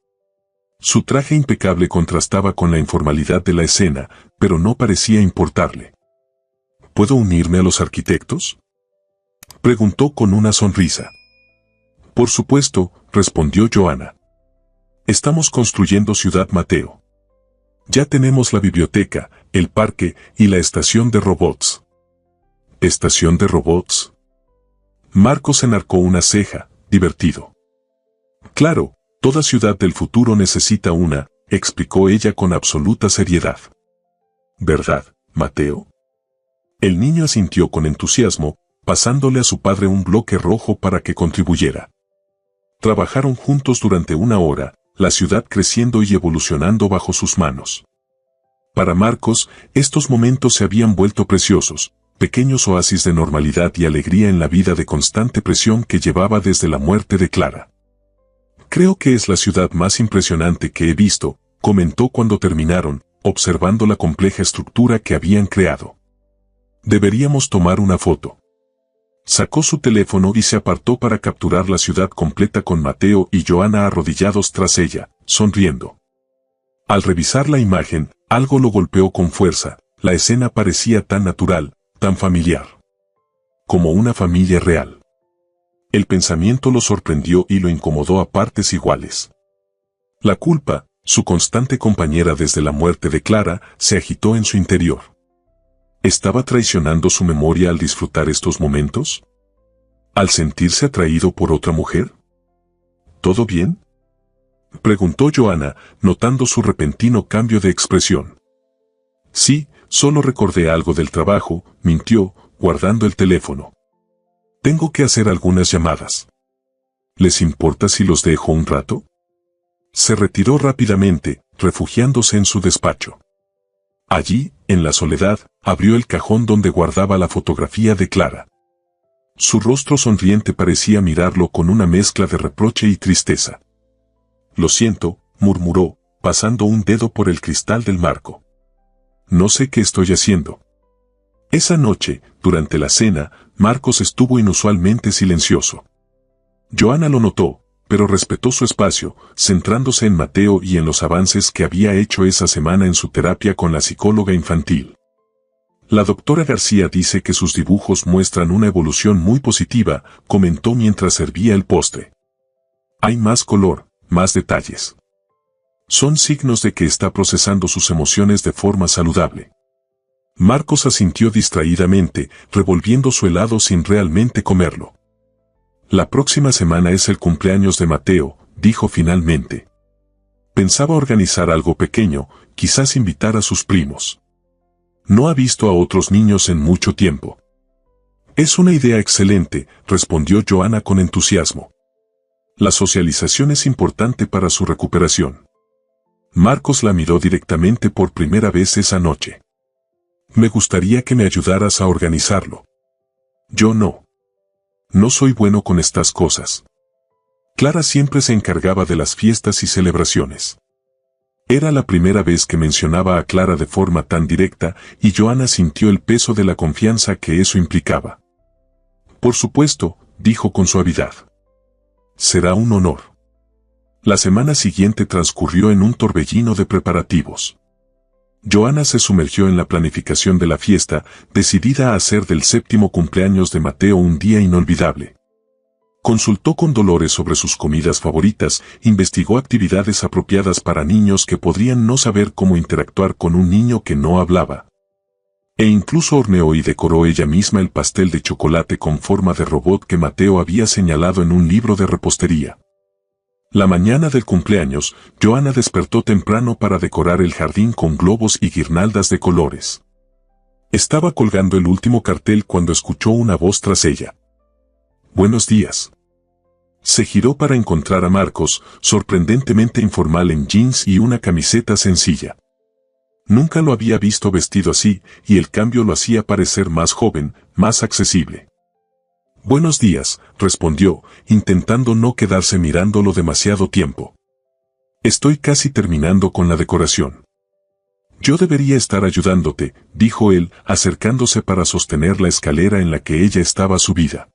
Su traje impecable contrastaba con la informalidad de la escena, pero no parecía importarle. ¿Puedo unirme a los arquitectos?, preguntó con una sonrisa. Por supuesto, respondió Joanna. Estamos construyendo Ciudad Mateo. Ya tenemos la biblioteca, el parque y la estación de robots. ¿Estación de robots? Marcos enarcó una ceja, divertido. Claro, toda ciudad del futuro necesita una, explicó ella con absoluta seriedad. ¿Verdad, Mateo? El niño asintió con entusiasmo, pasándole a su padre un bloque rojo para que contribuyera. Trabajaron juntos durante una hora, la ciudad creciendo y evolucionando bajo sus manos. Para Marcos, estos momentos se habían vuelto preciosos, pequeños oasis de normalidad y alegría en la vida de constante presión que llevaba desde la muerte de Clara. Creo que es la ciudad más impresionante que he visto, comentó cuando terminaron, observando la compleja estructura que habían creado. Deberíamos tomar una foto. Sacó su teléfono y se apartó para capturar la ciudad completa con Mateo y Joanna arrodillados tras ella, sonriendo. Al revisar la imagen, algo lo golpeó con fuerza, la escena parecía tan natural, tan familiar. Como una familia real. El pensamiento lo sorprendió y lo incomodó a partes iguales. La culpa, su constante compañera desde la muerte de Clara, se agitó en su interior. ¿Estaba traicionando su memoria al disfrutar estos momentos? ¿Al sentirse atraído por otra mujer? ¿Todo bien?, preguntó Joanna, notando su repentino cambio de expresión. Sí, solo recordé algo del trabajo, mintió, guardando el teléfono. Tengo que hacer algunas llamadas. ¿Les importa si los dejo un rato? Se retiró rápidamente, refugiándose en su despacho. Allí, en la soledad, abrió el cajón donde guardaba la fotografía de Clara. Su rostro sonriente parecía mirarlo con una mezcla de reproche y tristeza. Lo siento, murmuró, pasando un dedo por el cristal del marco. No sé qué estoy haciendo. Esa noche, durante la cena, Marcos estuvo inusualmente silencioso. Joanna lo notó, pero respetó su espacio, centrándose en Mateo y en los avances que había hecho esa semana en su terapia con la psicóloga infantil. La doctora García dice que sus dibujos muestran una evolución muy positiva, comentó mientras servía el postre. Hay más color, más detalles. Son signos de que está procesando sus emociones de forma saludable. Marcos asintió distraídamente, revolviendo su helado sin realmente comerlo. La próxima semana es el cumpleaños de Mateo, dijo finalmente. Pensaba organizar algo pequeño, quizás invitar a sus primos. No ha visto a otros niños en mucho tiempo. Es una idea excelente, respondió Joanna con entusiasmo. La socialización es importante para su recuperación. Marcos la miró directamente por primera vez esa noche. Me gustaría que me ayudaras a organizarlo. Yo no. No soy bueno con estas cosas. Clara siempre se encargaba de las fiestas y celebraciones. Era la primera vez que mencionaba a Clara de forma tan directa y Joanna sintió el peso de la confianza que eso implicaba. Por supuesto, dijo con suavidad. Será un honor. La semana siguiente transcurrió en un torbellino de preparativos. Joanna se sumergió en la planificación de la fiesta, decidida a hacer del 7º cumpleaños de Mateo un día inolvidable. Consultó con Dolores sobre sus comidas favoritas, investigó actividades apropiadas para niños que podrían no saber cómo interactuar con un niño que no hablaba. E incluso horneó y decoró ella misma el pastel de chocolate con forma de robot que Mateo había señalado en un libro de repostería. La mañana del cumpleaños, Joanna despertó temprano para decorar el jardín con globos y guirnaldas de colores. Estaba colgando el último cartel cuando escuchó una voz tras ella. «Buenos días». Se giró para encontrar a Marcos, sorprendentemente informal en jeans y una camiseta sencilla. Nunca lo había visto vestido así, y el cambio lo hacía parecer más joven, más accesible. «Buenos días», respondió, intentando no quedarse mirándolo demasiado tiempo. «Estoy casi terminando con la decoración». «Yo debería estar ayudándote», dijo él, acercándose para sostener la escalera en la que ella estaba subida.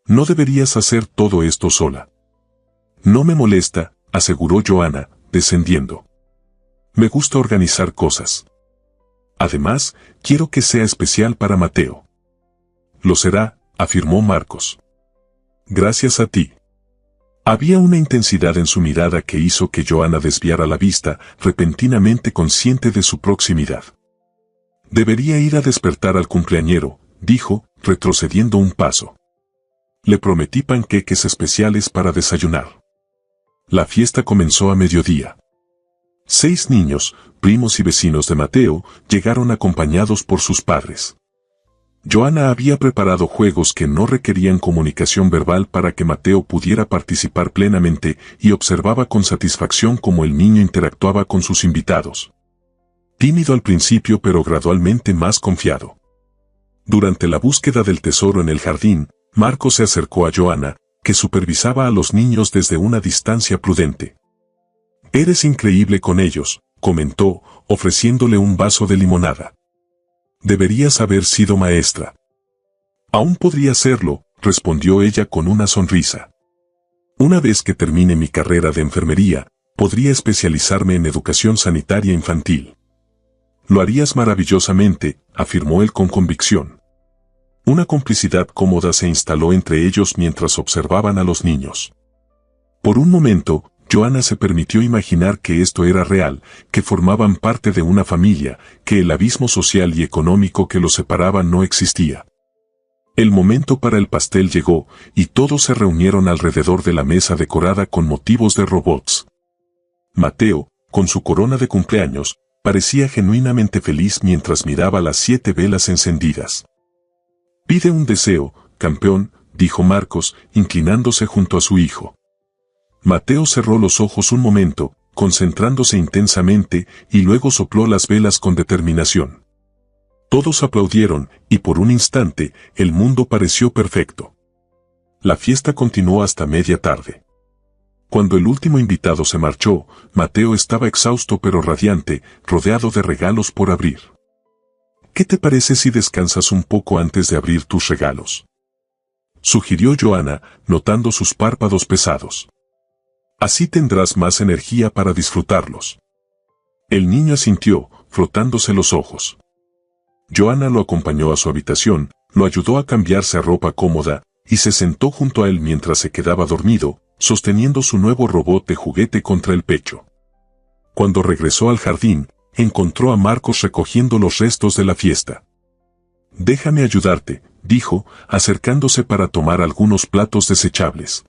«No deberías hacer todo esto sola». «No me molesta», aseguró Joanna, descendiendo. «Me gusta organizar cosas. Además, quiero que sea especial para Mateo». «Lo será», afirmó Marcos. «Gracias a ti». Había una intensidad en su mirada que hizo que Joanna desviara la vista, repentinamente consciente de su proximidad. «Debería ir a despertar al cumpleañero», dijo, retrocediendo un paso. «Le prometí panqueques especiales para desayunar». La fiesta comenzó a mediodía. 6 niños, primos y vecinos de Mateo, llegaron acompañados por sus padres. Joanna había preparado juegos que no requerían comunicación verbal para que Mateo pudiera participar plenamente y observaba con satisfacción cómo el niño interactuaba con sus invitados. Tímido al principio pero gradualmente más confiado. Durante la búsqueda del tesoro en el jardín, Marcos se acercó a Joanna, que supervisaba a los niños desde una distancia prudente. «Eres increíble con ellos», comentó, ofreciéndole un vaso de limonada. «Deberías haber sido maestra». «Aún podría serlo», respondió ella con una sonrisa. «Una vez que termine mi carrera de enfermería, podría especializarme en educación sanitaria infantil». «Lo harías maravillosamente», afirmó él con convicción. Una complicidad cómoda se instaló entre ellos mientras observaban a los niños. Por un momento, Joanna se permitió imaginar que esto era real, que formaban parte de una familia, que el abismo social y económico que los separaba no existía. El momento para el pastel llegó, y todos se reunieron alrededor de la mesa decorada con motivos de robots. Mateo, con su corona de cumpleaños, parecía genuinamente feliz mientras miraba las 7 velas encendidas. «Pide un deseo, campeón», dijo Marcos, inclinándose junto a su hijo. Mateo cerró los ojos un momento, concentrándose intensamente, y luego sopló las velas con determinación. Todos aplaudieron, y por un instante, el mundo pareció perfecto. La fiesta continuó hasta media tarde. Cuando el último invitado se marchó, Mateo estaba exhausto pero radiante, rodeado de regalos por abrir. «¿Qué te parece si descansas un poco antes de abrir tus regalos?», sugirió Joanna, notando sus párpados pesados. «Así tendrás más energía para disfrutarlos». El niño asintió, frotándose los ojos. Joanna lo acompañó a su habitación, lo ayudó a cambiarse a ropa cómoda, y se sentó junto a él mientras se quedaba dormido, sosteniendo su nuevo robot de juguete contra el pecho. Cuando regresó al jardín, encontró a Marcos recogiendo los restos de la fiesta. «Déjame ayudarte», dijo, acercándose para tomar algunos platos desechables.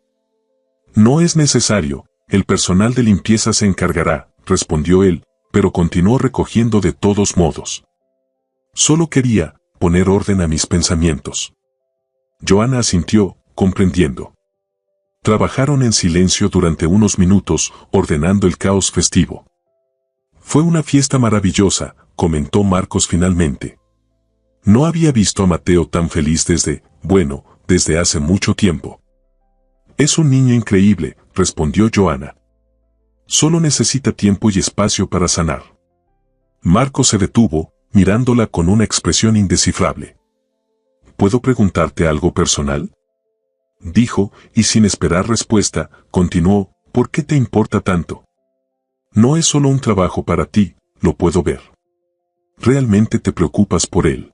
«No es necesario, el personal de limpieza se encargará», respondió él, pero continuó recogiendo de todos modos. «Solo quería poner orden a mis pensamientos». Joanna asintió, comprendiendo. Trabajaron en silencio durante unos minutos, ordenando el caos festivo. «Fue una fiesta maravillosa», comentó Marcos finalmente. «No había visto a Mateo tan feliz desde hace mucho tiempo». «Es un niño increíble», respondió Joanna. «Solo necesita tiempo y espacio para sanar». Marcos se detuvo, mirándola con una expresión indescifrable. «¿Puedo preguntarte algo personal?», dijo, y sin esperar respuesta, continuó, «¿por qué te importa tanto? No es solo un trabajo para ti, lo puedo ver. ¿Realmente te preocupas por él?».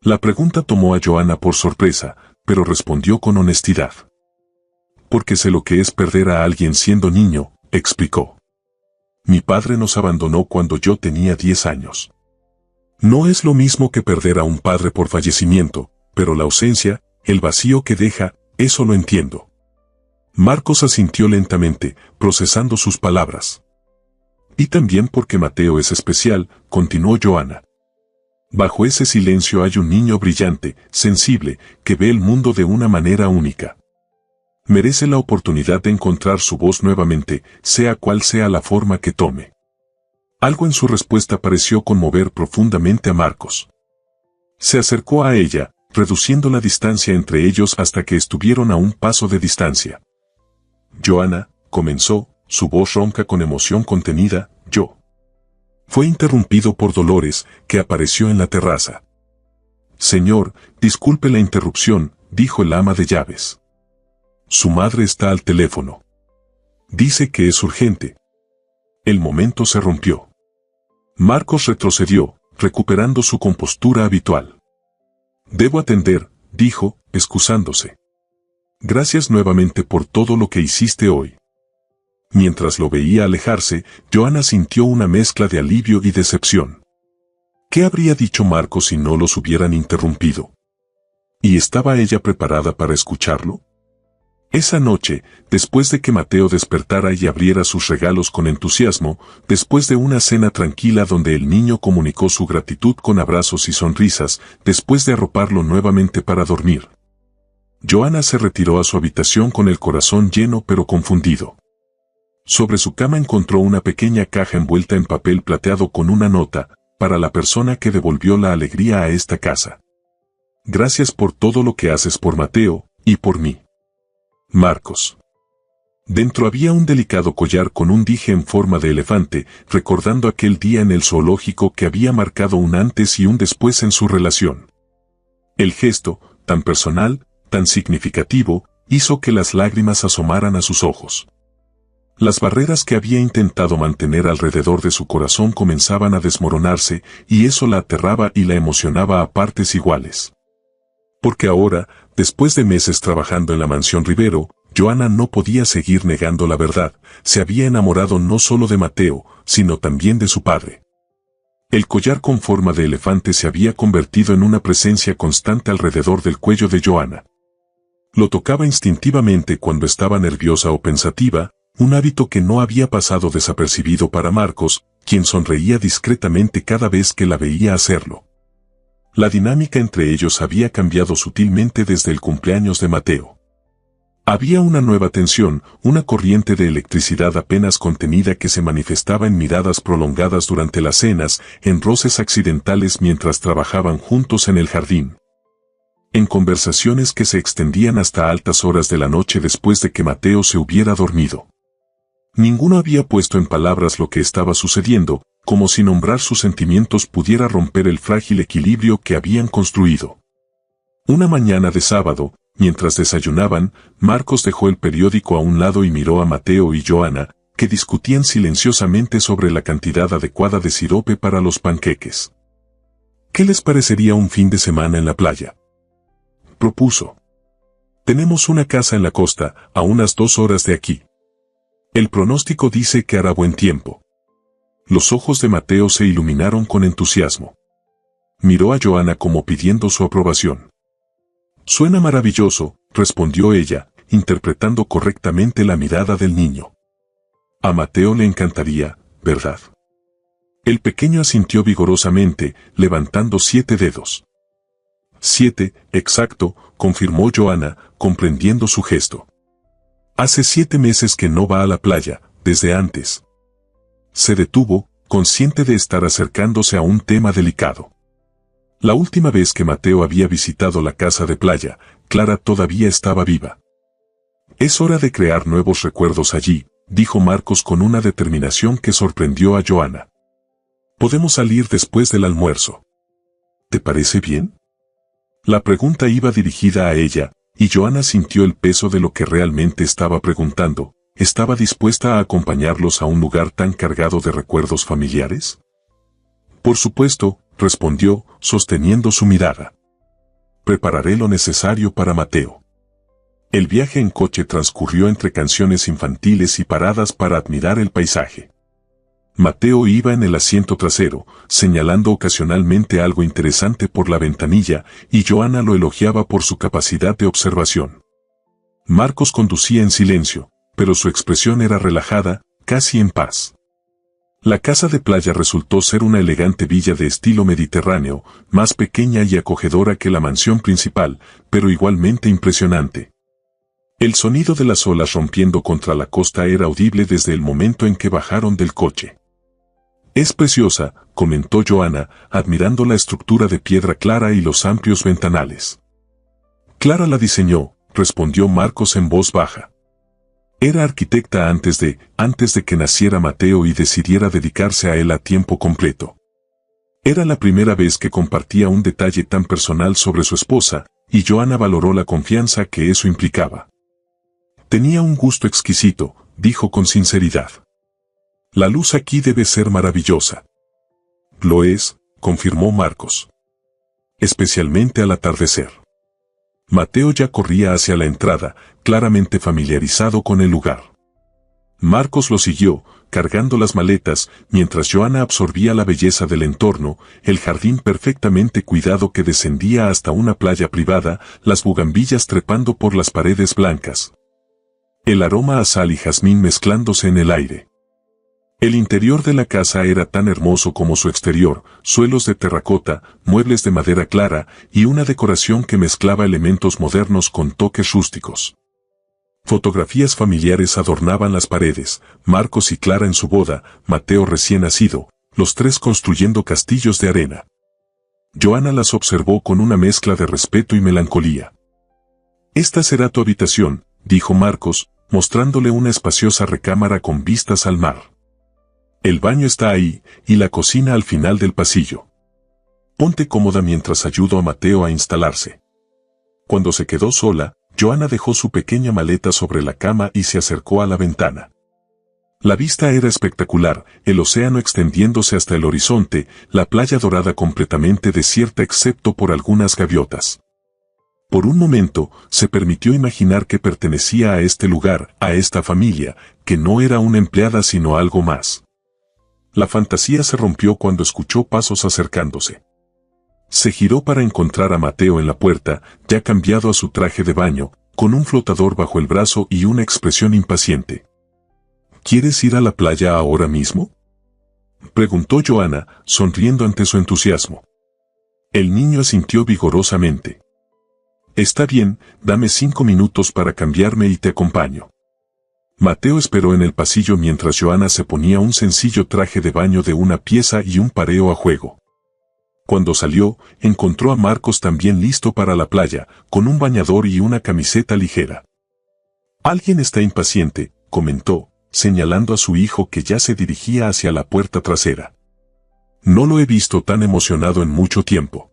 La pregunta tomó a Joanna por sorpresa, pero respondió con honestidad. «Porque sé lo que es perder a alguien siendo niño», explicó. «Mi padre nos abandonó cuando yo tenía 10 años. No es lo mismo que perder a un padre por fallecimiento, pero la ausencia, el vacío que deja, eso lo entiendo. Marcos asintió lentamente, procesando sus palabras. Y también porque Mateo es especial, continuó Joana. Bajo ese silencio hay un niño brillante, sensible, que ve el mundo de una manera única. Merece la oportunidad de encontrar su voz nuevamente, sea cual sea la forma que tome. Algo en su respuesta pareció conmover profundamente a Marcos. Se acercó a ella, reduciendo la distancia entre ellos hasta que estuvieron a un paso de distancia. Joana, comenzó, su voz ronca con emoción contenida, yo. Fue interrumpido por Dolores, que apareció en la terraza. Señor, disculpe la interrupción, dijo el ama de llaves. Su madre está al teléfono. Dice que es urgente. El momento se rompió. Marcos retrocedió, recuperando su compostura habitual. Debo atender, dijo, excusándose. Gracias nuevamente por todo lo que hiciste hoy. Mientras lo veía alejarse, Joana sintió una mezcla de alivio y decepción. ¿Qué habría dicho Marcos si no los hubieran interrumpido? ¿Y estaba ella preparada para escucharlo? Esa noche, después de que Mateo despertara y abriera sus regalos con entusiasmo, después de una cena tranquila donde el niño comunicó su gratitud con abrazos y sonrisas, después de arroparlo nuevamente para dormir, Joana se retiró a su habitación con el corazón lleno pero confundido. Sobre su cama encontró una pequeña caja envuelta en papel plateado con una nota, para la persona que devolvió la alegría a esta casa. Gracias por todo lo que haces por Mateo, y por mí. Marcos. Dentro había un delicado collar con un dije en forma de elefante, recordando aquel día en el zoológico que había marcado un antes y un después en su relación. El gesto, tan personal, tan significativo, hizo que las lágrimas asomaran a sus ojos. Las barreras que había intentado mantener alrededor de su corazón comenzaban a desmoronarse, y eso la aterraba y la emocionaba a partes iguales. Porque ahora, después de meses trabajando en la mansión Rivero, Joana no podía seguir negando la verdad, se había enamorado no solo de Mateo, sino también de su padre. El collar con forma de elefante se había convertido en una presencia constante alrededor del cuello de Joana. Lo tocaba instintivamente cuando estaba nerviosa o pensativa, un hábito que no había pasado desapercibido para Marcos, quien sonreía discretamente cada vez que la veía hacerlo. La dinámica entre ellos había cambiado sutilmente desde el cumpleaños de Mateo. Había una nueva tensión, una corriente de electricidad apenas contenida que se manifestaba en miradas prolongadas durante las cenas, en roces accidentales mientras trabajaban juntos en el jardín. En conversaciones que se extendían hasta altas horas de la noche después de que Mateo se hubiera dormido. Ninguno había puesto en palabras lo que estaba sucediendo, como si nombrar sus sentimientos pudiera romper el frágil equilibrio que habían construido. Una mañana de sábado, mientras desayunaban, Marcos dejó el periódico a un lado y miró a Mateo y Joana, que discutían silenciosamente sobre la cantidad adecuada de sirope para los panqueques. ¿Qué les parecería un fin de semana en la playa?, propuso. Tenemos una casa en la costa, a unas 2 horas de aquí. El pronóstico dice que hará buen tiempo. Los ojos de Mateo se iluminaron con entusiasmo. Miró a Joana como pidiendo su aprobación. Suena maravilloso, respondió ella, interpretando correctamente la mirada del niño. A Mateo le encantaría, ¿verdad? El pequeño asintió vigorosamente, levantando 7 dedos. 7, exacto, confirmó Joana, comprendiendo su gesto. Hace 7 meses que no va a la playa, desde antes. Se detuvo, consciente de estar acercándose a un tema delicado. La última vez que Mateo había visitado la casa de playa, Clara todavía estaba viva. Es hora de crear nuevos recuerdos allí, dijo Marcos con una determinación que sorprendió a Joana. Podemos salir después del almuerzo. ¿Te parece bien? La pregunta iba dirigida a ella, y Joana sintió el peso de lo que realmente estaba preguntando. ¿Estaba dispuesta a acompañarlos a un lugar tan cargado de recuerdos familiares? Por supuesto, respondió, sosteniendo su mirada. Prepararé lo necesario para Mateo. El viaje en coche transcurrió entre canciones infantiles y paradas para admirar el paisaje. Mateo iba en el asiento trasero, señalando ocasionalmente algo interesante por la ventanilla, y Joana lo elogiaba por su capacidad de observación. Marcos conducía en silencio, pero su expresión era relajada, casi en paz. La casa de playa resultó ser una elegante villa de estilo mediterráneo, más pequeña y acogedora que la mansión principal, pero igualmente impresionante. El sonido de las olas rompiendo contra la costa era audible desde el momento en que bajaron del coche. «Es preciosa», comentó Joana, admirando la estructura de piedra clara y los amplios ventanales. «Clara la diseñó», respondió Marcos en voz baja. Era arquitecta antes de que naciera Mateo y decidiera dedicarse a él a tiempo completo. Era la primera vez que compartía un detalle tan personal sobre su esposa, y Joana valoró la confianza que eso implicaba. «Tenía un gusto exquisito», dijo con sinceridad. «La luz aquí debe ser maravillosa». «Lo es», confirmó Marcos. «Especialmente al atardecer». Mateo ya corría hacia la entrada, claramente familiarizado con el lugar. Marcos lo siguió, cargando las maletas, mientras Joana absorbía la belleza del entorno, el jardín perfectamente cuidado que descendía hasta una playa privada, las bugambillas trepando por las paredes blancas. El aroma a sal y jazmín mezclándose en el aire. El interior de la casa era tan hermoso como su exterior, suelos de terracota, muebles de madera clara y una decoración que mezclaba elementos modernos con toques rústicos. Fotografías familiares adornaban las paredes, Marcos y Clara en su boda, Mateo recién nacido, los tres construyendo castillos de arena. Joana las observó con una mezcla de respeto y melancolía. «Esta será tu habitación», dijo Marcos, mostrándole una espaciosa recámara con vistas al mar. «El baño está ahí, y la cocina al final del pasillo. Ponte cómoda mientras ayudo a Mateo a instalarse». Cuando se quedó sola, Joana dejó su pequeña maleta sobre la cama y se acercó a la ventana. La vista era espectacular, el océano extendiéndose hasta el horizonte, la playa dorada completamente desierta excepto por algunas gaviotas. Por un momento, se permitió imaginar que pertenecía a este lugar, a esta familia, que no era una empleada sino algo más. La fantasía se rompió cuando escuchó pasos acercándose. Se giró para encontrar a Mateo en la puerta, ya cambiado a su traje de baño, con un flotador bajo el brazo y una expresión impaciente. «¿Quieres ir a la playa ahora mismo?», preguntó Joana, sonriendo ante su entusiasmo. El niño asintió vigorosamente. «Está bien, dame 5 minutos para cambiarme y te acompaño». Mateo esperó en el pasillo mientras Joana se ponía un sencillo traje de baño de una pieza y un pareo a juego. Cuando salió, encontró a Marcos también listo para la playa, con un bañador y una camiseta ligera. «Alguien está impaciente», comentó, señalando a su hijo que ya se dirigía hacia la puerta trasera. «No lo he visto tan emocionado en mucho tiempo».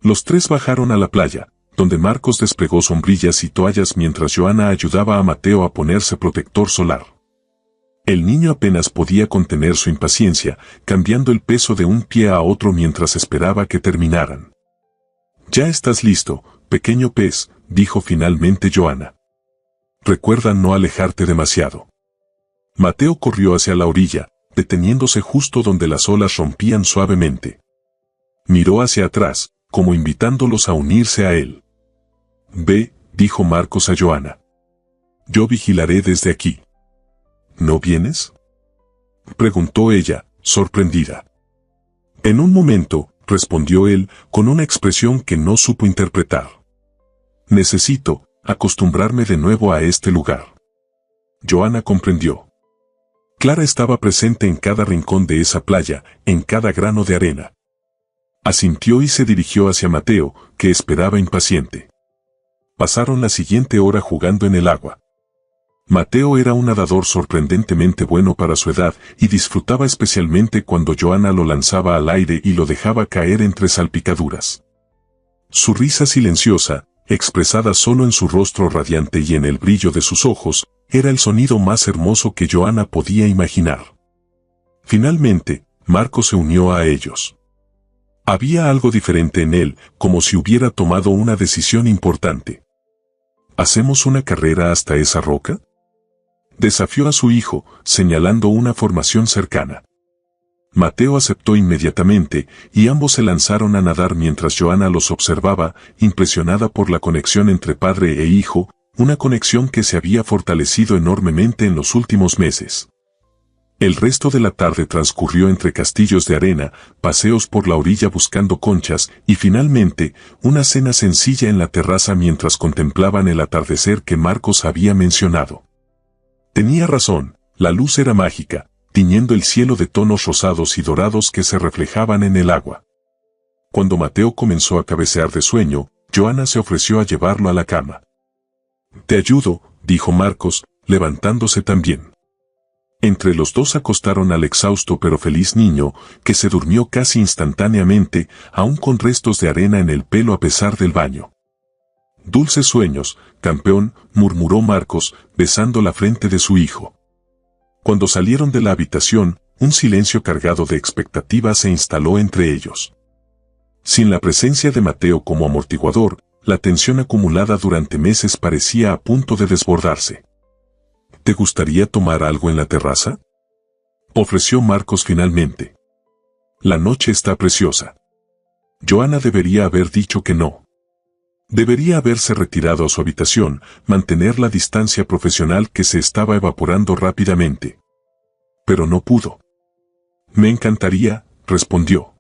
Los tres bajaron a la playa, donde Marcos desplegó sombrillas y toallas mientras Joana ayudaba a Mateo a ponerse protector solar. El niño apenas podía contener su impaciencia, cambiando el peso de un pie a otro mientras esperaba que terminaran. «Ya estás listo, pequeño pez», dijo finalmente Joana. «Recuerda no alejarte demasiado». Mateo corrió hacia la orilla, deteniéndose justo donde las olas rompían suavemente. Miró hacia atrás, como invitándolos a unirse a él. «Ve», dijo Marcos a Joana. «Yo vigilaré desde aquí». «¿No vienes?», preguntó ella, sorprendida. «En un momento», respondió él, con una expresión que no supo interpretar. «Necesito acostumbrarme de nuevo a este lugar». Joana comprendió. Clara estaba presente en cada rincón de esa playa, en cada grano de arena. Asintió y se dirigió hacia Mateo, que esperaba impaciente. Pasaron la siguiente hora jugando en el agua. Mateo era un nadador sorprendentemente bueno para su edad y disfrutaba especialmente cuando Joana lo lanzaba al aire y lo dejaba caer entre salpicaduras. Su risa silenciosa, expresada solo en su rostro radiante y en el brillo de sus ojos, era el sonido más hermoso que Joana podía imaginar. Finalmente, Marcos se unió a ellos. Había algo diferente en él, como si hubiera tomado una decisión importante. ¿Hacemos una carrera hasta esa roca?, desafió a su hijo, señalando una formación cercana. Mateo aceptó inmediatamente, y ambos se lanzaron a nadar mientras Joanna los observaba, impresionada por la conexión entre padre e hijo, una conexión que se había fortalecido enormemente en los últimos meses. El resto de la tarde transcurrió entre castillos de arena, paseos por la orilla buscando conchas y finalmente una cena sencilla en la terraza mientras contemplaban el atardecer que Marcos había mencionado. Tenía razón, la luz era mágica, tiñendo el cielo de tonos rosados y dorados que se reflejaban en el agua. Cuando Mateo comenzó a cabecear de sueño, Joanna se ofreció a llevarlo a la cama. «Te ayudo», dijo Marcos, levantándose también. Entre los dos acostaron al exhausto pero feliz niño, que se durmió casi instantáneamente, aún con restos de arena en el pelo a pesar del baño. «Dulces sueños, campeón», murmuró Marcos, besando la frente de su hijo. Cuando salieron de la habitación, un silencio cargado de expectativa se instaló entre ellos. Sin la presencia de Mateo como amortiguador, la tensión acumulada durante meses parecía a punto de desbordarse. «¿Te gustaría tomar algo en la terraza?», ofreció Marcos finalmente. «La noche está preciosa». Joanna debería haber dicho que no. Debería haberse retirado a su habitación, mantener la distancia profesional que se estaba evaporando rápidamente. Pero no pudo. «Me encantaría», respondió.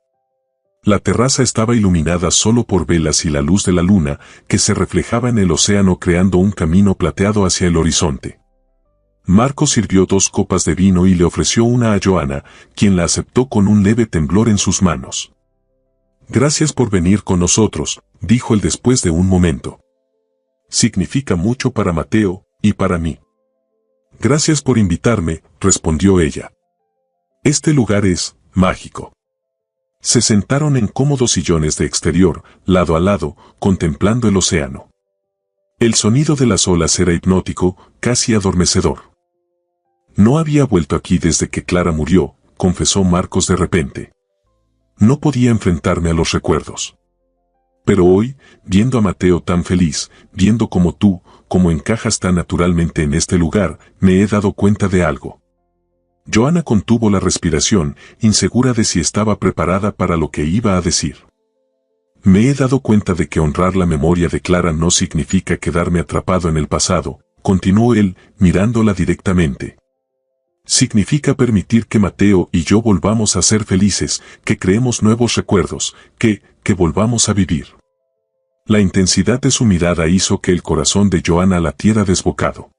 La terraza estaba iluminada solo por velas y la luz de la luna, que se reflejaba en el océano creando un camino plateado hacia el horizonte. Marcos sirvió 2 copas de vino y le ofreció una a Joanna, quien la aceptó con un leve temblor en sus manos. «Gracias por venir con nosotros», dijo él después de un momento. «Significa mucho para Mateo, y para mí». «Gracias por invitarme», respondió ella. «Este lugar es mágico». Se sentaron en cómodos sillones de exterior, lado a lado, contemplando el océano. El sonido de las olas era hipnótico, casi adormecedor. «No había vuelto aquí desde que Clara murió», confesó Marcos de repente. «No podía enfrentarme a los recuerdos. Pero hoy, viendo a Mateo tan feliz, viendo como tú, como encajas tan naturalmente en este lugar, me he dado cuenta de algo». Joanna contuvo la respiración, insegura de si estaba preparada para lo que iba a decir. «Me he dado cuenta de que honrar la memoria de Clara no significa quedarme atrapado en el pasado», continuó él, mirándola directamente. «Significa permitir que Mateo y yo volvamos a ser felices, que creemos nuevos recuerdos, que volvamos a vivir». La intensidad de su mirada hizo que el corazón de Joanna latiera desbocado.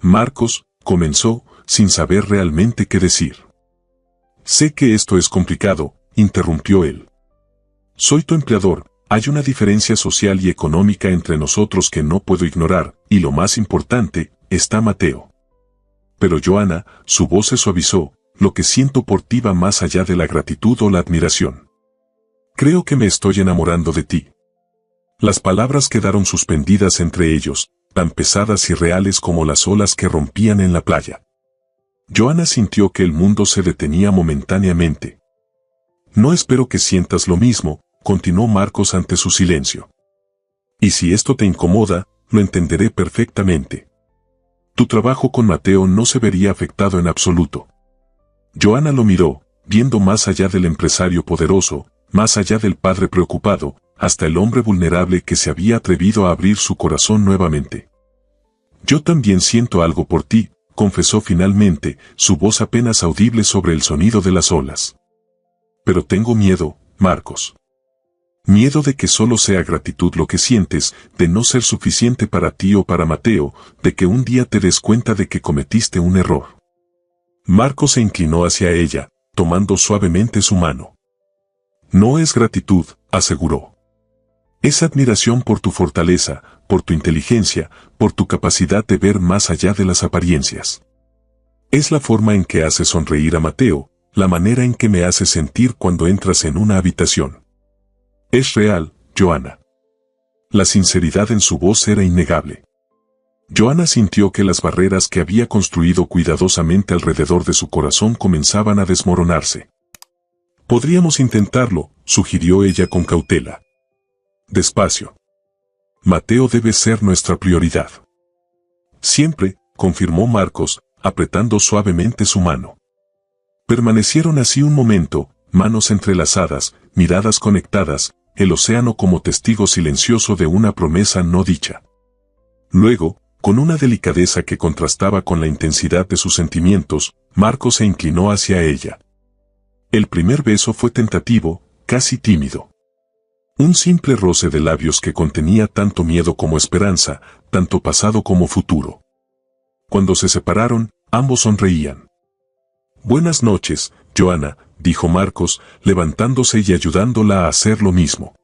«Marcos», comenzó, sin saber realmente qué decir. «Sé que esto es complicado», interrumpió él. «Soy tu empleador, hay una diferencia social y económica entre nosotros que no puedo ignorar, y lo más importante, está Mateo». «Pero Joanna», su voz se suavizó, «lo que siento por ti va más allá de la gratitud o la admiración. Creo que me estoy enamorando de ti». Las palabras quedaron suspendidas entre ellos, tan pesadas y reales como las olas que rompían en la playa. Joanna sintió que el mundo se detenía momentáneamente. «No espero que sientas lo mismo», continuó Marcos ante su silencio. «Y si esto te incomoda, lo entenderé perfectamente. Tu trabajo con Mateo no se vería afectado en absoluto». Joanna lo miró, viendo más allá del empresario poderoso, más allá del padre preocupado, hasta el hombre vulnerable que se había atrevido a abrir su corazón nuevamente. «Yo también siento algo por ti», confesó finalmente, su voz apenas audible sobre el sonido de las olas. «Pero tengo miedo, Marcos. Miedo de que solo sea gratitud lo que sientes, de no ser suficiente para ti o para Mateo, de que un día te des cuenta de que cometiste un error». Marcos se inclinó hacia ella, tomando suavemente su mano. «No es gratitud», aseguró. «Es admiración por tu fortaleza, por tu inteligencia, por tu capacidad de ver más allá de las apariencias. Es la forma en que haces sonreír a Mateo, la manera en que me haces sentir cuando entras en una habitación. Es real, Joanna». La sinceridad en su voz era innegable. Joanna sintió que las barreras que había construido cuidadosamente alrededor de su corazón comenzaban a desmoronarse. «Podríamos intentarlo», sugirió ella con cautela. «Despacio. Mateo debe ser nuestra prioridad». «Siempre», confirmó Marcos, apretando suavemente su mano. Permanecieron así un momento, manos entrelazadas, miradas conectadas, el océano como testigo silencioso de una promesa no dicha. Luego, con una delicadeza que contrastaba con la intensidad de sus sentimientos, Marcos se inclinó hacia ella. El primer beso fue tentativo, casi tímido. Un simple roce de labios que contenía tanto miedo como esperanza, tanto pasado como futuro. Cuando se separaron, ambos sonreían. «Buenas noches, Johanna», dijo Marcos, levantándose y ayudándola a hacer lo mismo.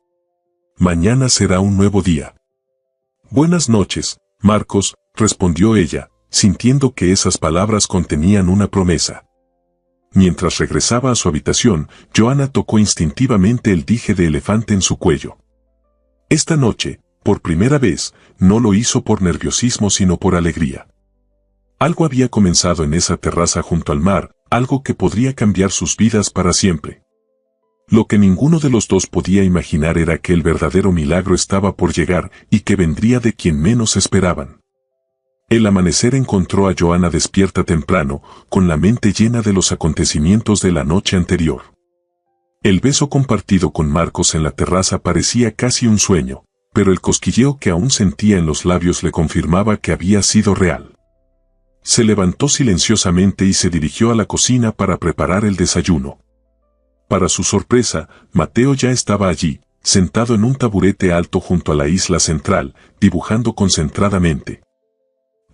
«Mañana será un nuevo día». «Buenas noches, Marcos», respondió ella, sintiendo que esas palabras contenían una promesa. Mientras regresaba a su habitación, Johanna tocó instintivamente el dije de elefante en su cuello. Esta noche, por primera vez, no lo hizo por nerviosismo sino por alegría. Algo había comenzado en esa terraza junto al mar, algo que podría cambiar sus vidas para siempre. Lo que ninguno de los dos podía imaginar era que el verdadero milagro estaba por llegar y que vendría de quien menos esperaban. El amanecer encontró a Johanna despierta temprano, con la mente llena de los acontecimientos de la noche anterior. El beso compartido con Marcos en la terraza parecía casi un sueño, pero el cosquilleo que aún sentía en los labios le confirmaba que había sido real. Se levantó silenciosamente y se dirigió a la cocina para preparar el desayuno. Para su sorpresa, Mateo ya estaba allí, sentado en un taburete alto junto a la isla central, dibujando concentradamente.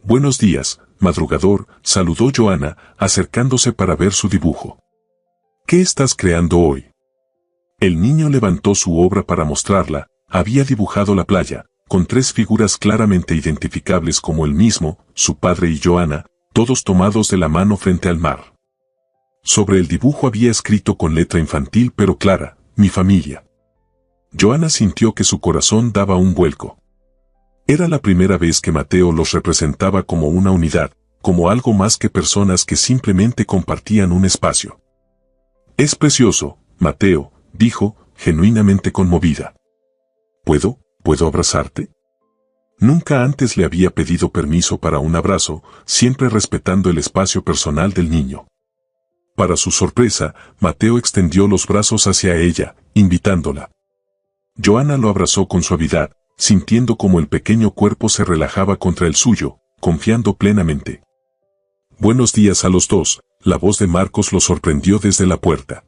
«Buenos días, madrugador», saludó Johanna, acercándose para ver su dibujo. «¿Qué estás creando hoy?» El niño levantó su obra para mostrarla. Había dibujado la playa, con tres figuras claramente identificables como él mismo, su padre y Johanna, todos tomados de la mano frente al mar. Sobre el dibujo había escrito con letra infantil pero clara: «Mi familia». Johanna sintió que su corazón daba un vuelco. Era la primera vez que Mateo los representaba como una unidad, como algo más que personas que simplemente compartían un espacio. «Es precioso, Mateo», dijo, genuinamente conmovida. ¿Puedo abrazarte?» Nunca antes le había pedido permiso para un abrazo, siempre respetando el espacio personal del niño. Para su sorpresa, Mateo extendió los brazos hacia ella, invitándola. Johanna lo abrazó con suavidad, sintiendo como el pequeño cuerpo se relajaba contra el suyo, confiando plenamente. «Buenos días a los dos», la voz de Marcos lo sorprendió desde la puerta.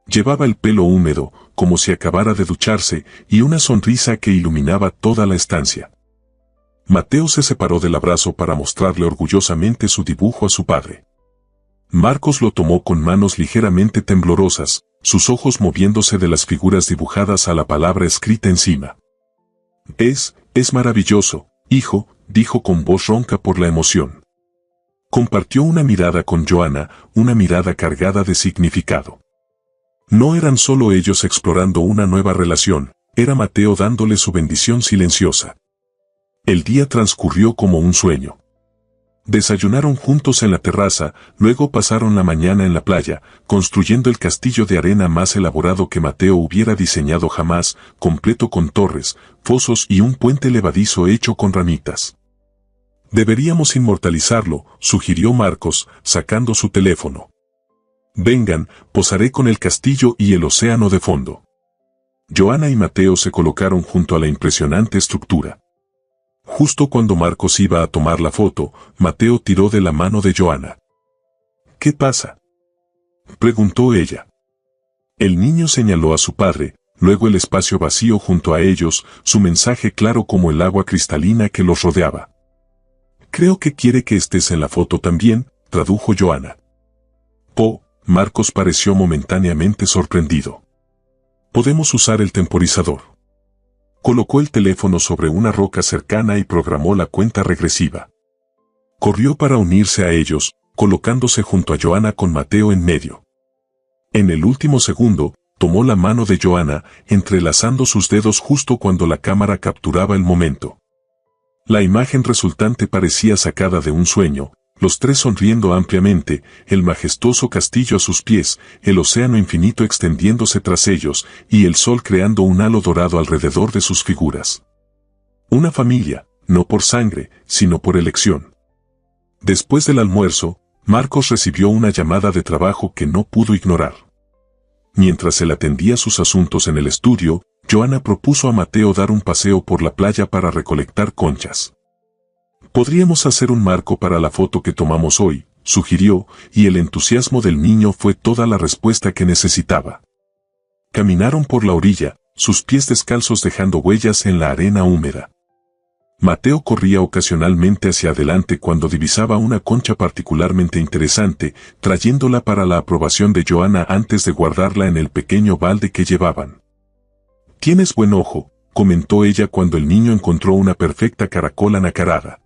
Llevaba el pelo húmedo, como si acabara de ducharse, y una sonrisa que iluminaba toda la estancia. Mateo se separó del abrazo para mostrarle orgullosamente su dibujo a su padre. Marcos lo tomó con manos ligeramente temblorosas, sus ojos moviéndose de las figuras dibujadas a la palabra escrita encima. Es maravilloso, hijo», dijo con voz ronca por la emoción. Compartió una mirada con Johanna, una mirada cargada de significado. No eran solo ellos explorando una nueva relación, era Mateo dándole su bendición silenciosa. El día transcurrió como un sueño. Desayunaron juntos en la terraza, luego pasaron la mañana en la playa, construyendo el castillo de arena más elaborado que Mateo hubiera diseñado jamás, completo con torres, fosos y un puente levadizo hecho con ramitas. «Deberíamos inmortalizarlo», sugirió Marcos, sacando su teléfono. «Vengan, posaré con el castillo y el océano de fondo». Johanna y Mateo se colocaron junto a la impresionante estructura. Justo cuando Marcos iba a tomar la foto, Mateo tiró de la mano de Johanna. «¿Qué pasa?», preguntó ella. El niño señaló a su padre, luego el espacio vacío junto a ellos, su mensaje claro como el agua cristalina que los rodeaba. «Creo que quiere que estés en la foto también», tradujo Johanna. Marcos pareció momentáneamente sorprendido. «Podemos usar el temporizador». Colocó el teléfono sobre una roca cercana y programó la cuenta regresiva. Corrió para unirse a ellos, colocándose junto a Johanna con Mateo en medio. En el último segundo, tomó la mano de Johanna, entrelazando sus dedos justo cuando la cámara capturaba el momento. La imagen resultante parecía sacada de un sueño, los tres sonriendo ampliamente, el majestuoso castillo a sus pies, el océano infinito extendiéndose tras ellos, y el sol creando un halo dorado alrededor de sus figuras. Una familia, no por sangre, sino por elección. Después del almuerzo, Marcos recibió una llamada de trabajo que no pudo ignorar. Mientras él atendía sus asuntos en el estudio, Joana propuso a Mateo dar un paseo por la playa para recolectar conchas. «Podríamos hacer un marco para la foto que tomamos hoy», sugirió, y el entusiasmo del niño fue toda la respuesta que necesitaba. Caminaron por la orilla, sus pies descalzos dejando huellas en la arena húmeda. Mateo corría ocasionalmente hacia adelante cuando divisaba una concha particularmente interesante, trayéndola para la aprobación de Joana antes de guardarla en el pequeño balde que llevaban. «Tienes buen ojo», comentó ella cuando el niño encontró una perfecta caracola nacarada.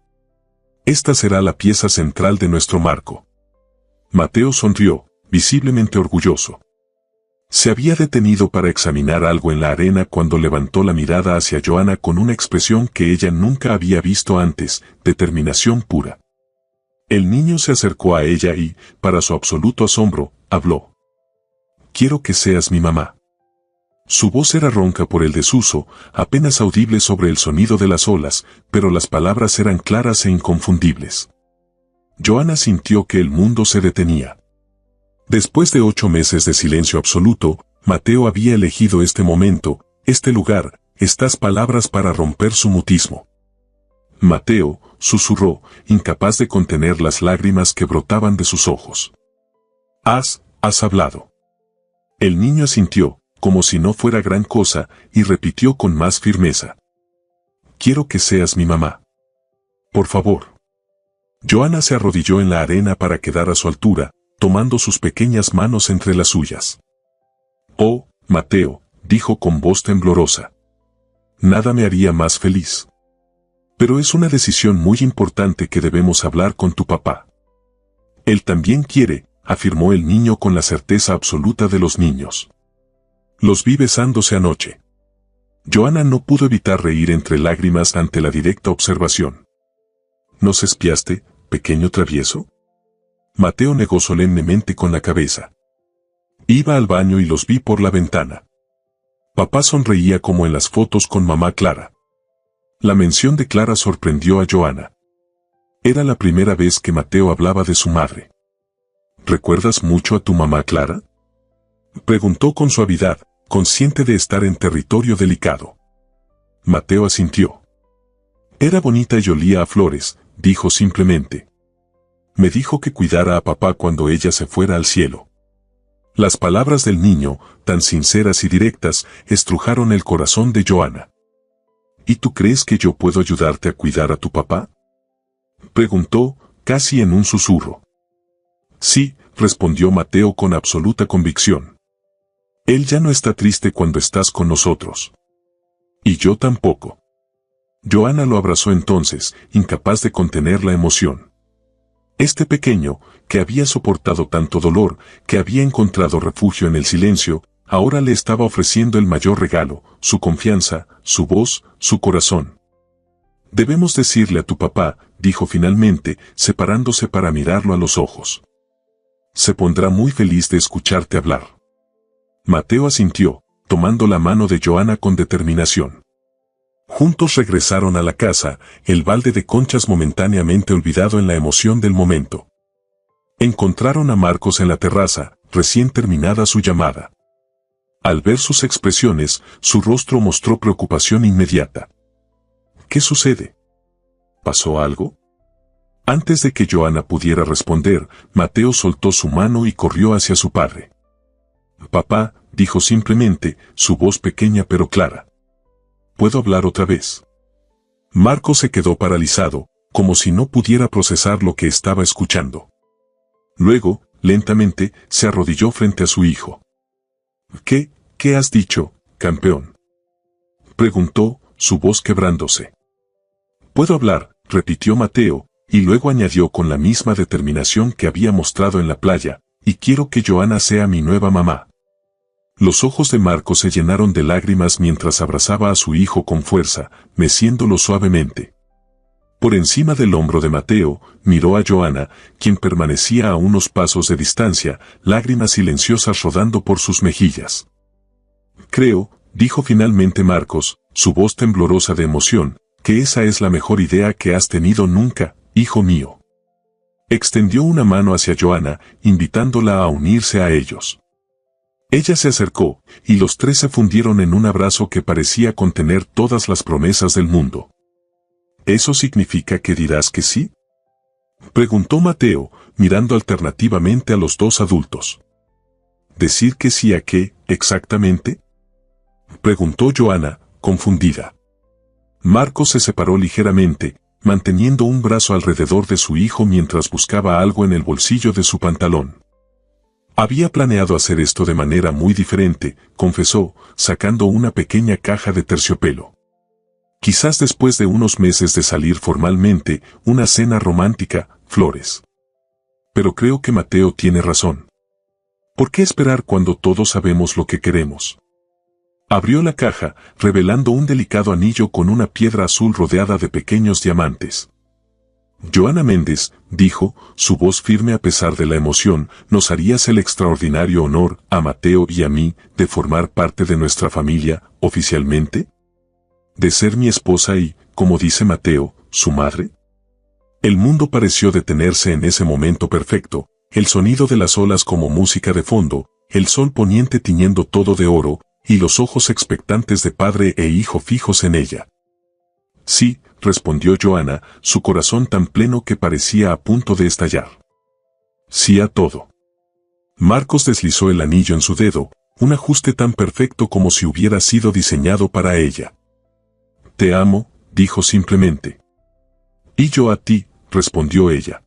«Esta será la pieza central de nuestro marco». Mateo sonrió, visiblemente orgulloso. Se había detenido para examinar algo en la arena cuando levantó la mirada hacia Joana con una expresión que ella nunca había visto antes, determinación pura. El niño se acercó a ella y, para su absoluto asombro, habló. «Quiero que seas mi mamá». Su voz era ronca por el desuso, apenas audible sobre el sonido de las olas, pero las palabras eran claras e inconfundibles. Joana sintió que el mundo se detenía. Después de 8 meses de silencio absoluto, Mateo había elegido este momento, este lugar, estas palabras para romper su mutismo. «Mateo», susurró, incapaz de contener las lágrimas que brotaban de sus ojos. Has hablado». El niño asintió, como si no fuera gran cosa, y repitió con más firmeza. «Quiero que seas mi mamá. Por favor». Joana se arrodilló en la arena para quedar a su altura, tomando sus pequeñas manos entre las suyas. «Oh, Mateo», dijo con voz temblorosa. «Nada me haría más feliz. Pero es una decisión muy importante que debemos hablar con tu papá». «Él también quiere», afirmó el niño con la certeza absoluta de los niños. «Los vi besándose anoche». Joana no pudo evitar reír entre lágrimas ante la directa observación. «¿Nos espiaste, pequeño travieso?» Mateo negó solemnemente con la cabeza. «Iba al baño y los vi por la ventana». Papá sonreía como en las fotos con mamá Clara. La mención de Clara sorprendió a Joana. Era la primera vez que Mateo hablaba de su madre. «¿Recuerdas mucho a tu mamá Clara?», preguntó con suavidad, consciente de estar en territorio delicado. Mateo asintió. «Era bonita y olía a flores», dijo simplemente. «Me dijo que cuidara a papá cuando ella se fuera al cielo». Las palabras del niño, tan sinceras y directas, estrujaron el corazón de Joana. «¿Y tú crees que yo puedo ayudarte a cuidar a tu papá?», preguntó, casi en un susurro. «Sí», respondió Mateo con absoluta convicción. «Él ya no está triste cuando estás con nosotros. Y yo tampoco». Joana lo abrazó entonces, incapaz de contener la emoción. Este pequeño, que había soportado tanto dolor, que había encontrado refugio en el silencio, ahora le estaba ofreciendo el mayor regalo, su confianza, su voz, su corazón. «Debemos decirle a tu papá», dijo finalmente, separándose para mirarlo a los ojos. «Se pondrá muy feliz de escucharte hablar». Mateo asintió, tomando la mano de Joana con determinación. Juntos regresaron a la casa, el balde de conchas momentáneamente olvidado en la emoción del momento. Encontraron a Marcos en la terraza, recién terminada su llamada. Al ver sus expresiones, su rostro mostró preocupación inmediata. «¿Qué sucede? ¿Pasó algo?». Antes de que Joana pudiera responder, Mateo soltó su mano y corrió hacia su padre. «Papá», dijo simplemente, su voz pequeña pero clara. «¿Puedo hablar otra vez?». Marcos se quedó paralizado, como si no pudiera procesar lo que estaba escuchando. Luego, lentamente, se arrodilló frente a su hijo. ¿Qué has dicho, campeón?», preguntó, su voz quebrándose. «Puedo hablar», repitió Mateo, y luego añadió con la misma determinación que había mostrado en la playa, «y quiero que Joana sea mi nueva mamá». Los ojos de Marcos se llenaron de lágrimas mientras abrazaba a su hijo con fuerza, meciéndolo suavemente. Por encima del hombro de Mateo, miró a Joana, quien permanecía a unos pasos de distancia, lágrimas silenciosas rodando por sus mejillas. «Creo», dijo finalmente Marcos, su voz temblorosa de emoción, «que esa es la mejor idea que has tenido nunca, hijo mío». Extendió una mano hacia Joana, invitándola a unirse a ellos. Ella se acercó, y los tres se fundieron en un abrazo que parecía contener todas las promesas del mundo. ¿Eso significa que dirás que sí?, preguntó Mateo, mirando alternativamente a los dos adultos. ¿Decir que sí a qué, exactamente?, preguntó Joana, confundida. Marcos se separó ligeramente, manteniendo un brazo alrededor de su hijo mientras buscaba algo en el bolsillo de su pantalón. Había planeado hacer esto de manera muy diferente, confesó, sacando una pequeña caja de terciopelo. Quizás después de unos meses de salir formalmente, una cena romántica, flores. Pero creo que Mateo tiene razón. ¿Por qué esperar cuando todos sabemos lo que queremos? Abrió la caja, revelando un delicado anillo con una piedra azul rodeada de pequeños diamantes. Joana Méndez, dijo, su voz firme a pesar de la emoción, nos harías el extraordinario honor, a Mateo y a mí, de formar parte de nuestra familia, oficialmente. ¿De ser mi esposa y, como dice Mateo, su madre? El mundo pareció detenerse en ese momento perfecto, el sonido de las olas como música de fondo, el sol poniente tiñendo todo de oro, y los ojos expectantes de padre e hijo fijos en ella. Sí, respondió Joana, su corazón tan pleno que parecía a punto de estallar. Sí a todo. Marcos deslizó el anillo en su dedo, un ajuste tan perfecto como si hubiera sido diseñado para ella. Te amo, dijo simplemente. Y yo a ti, respondió ella.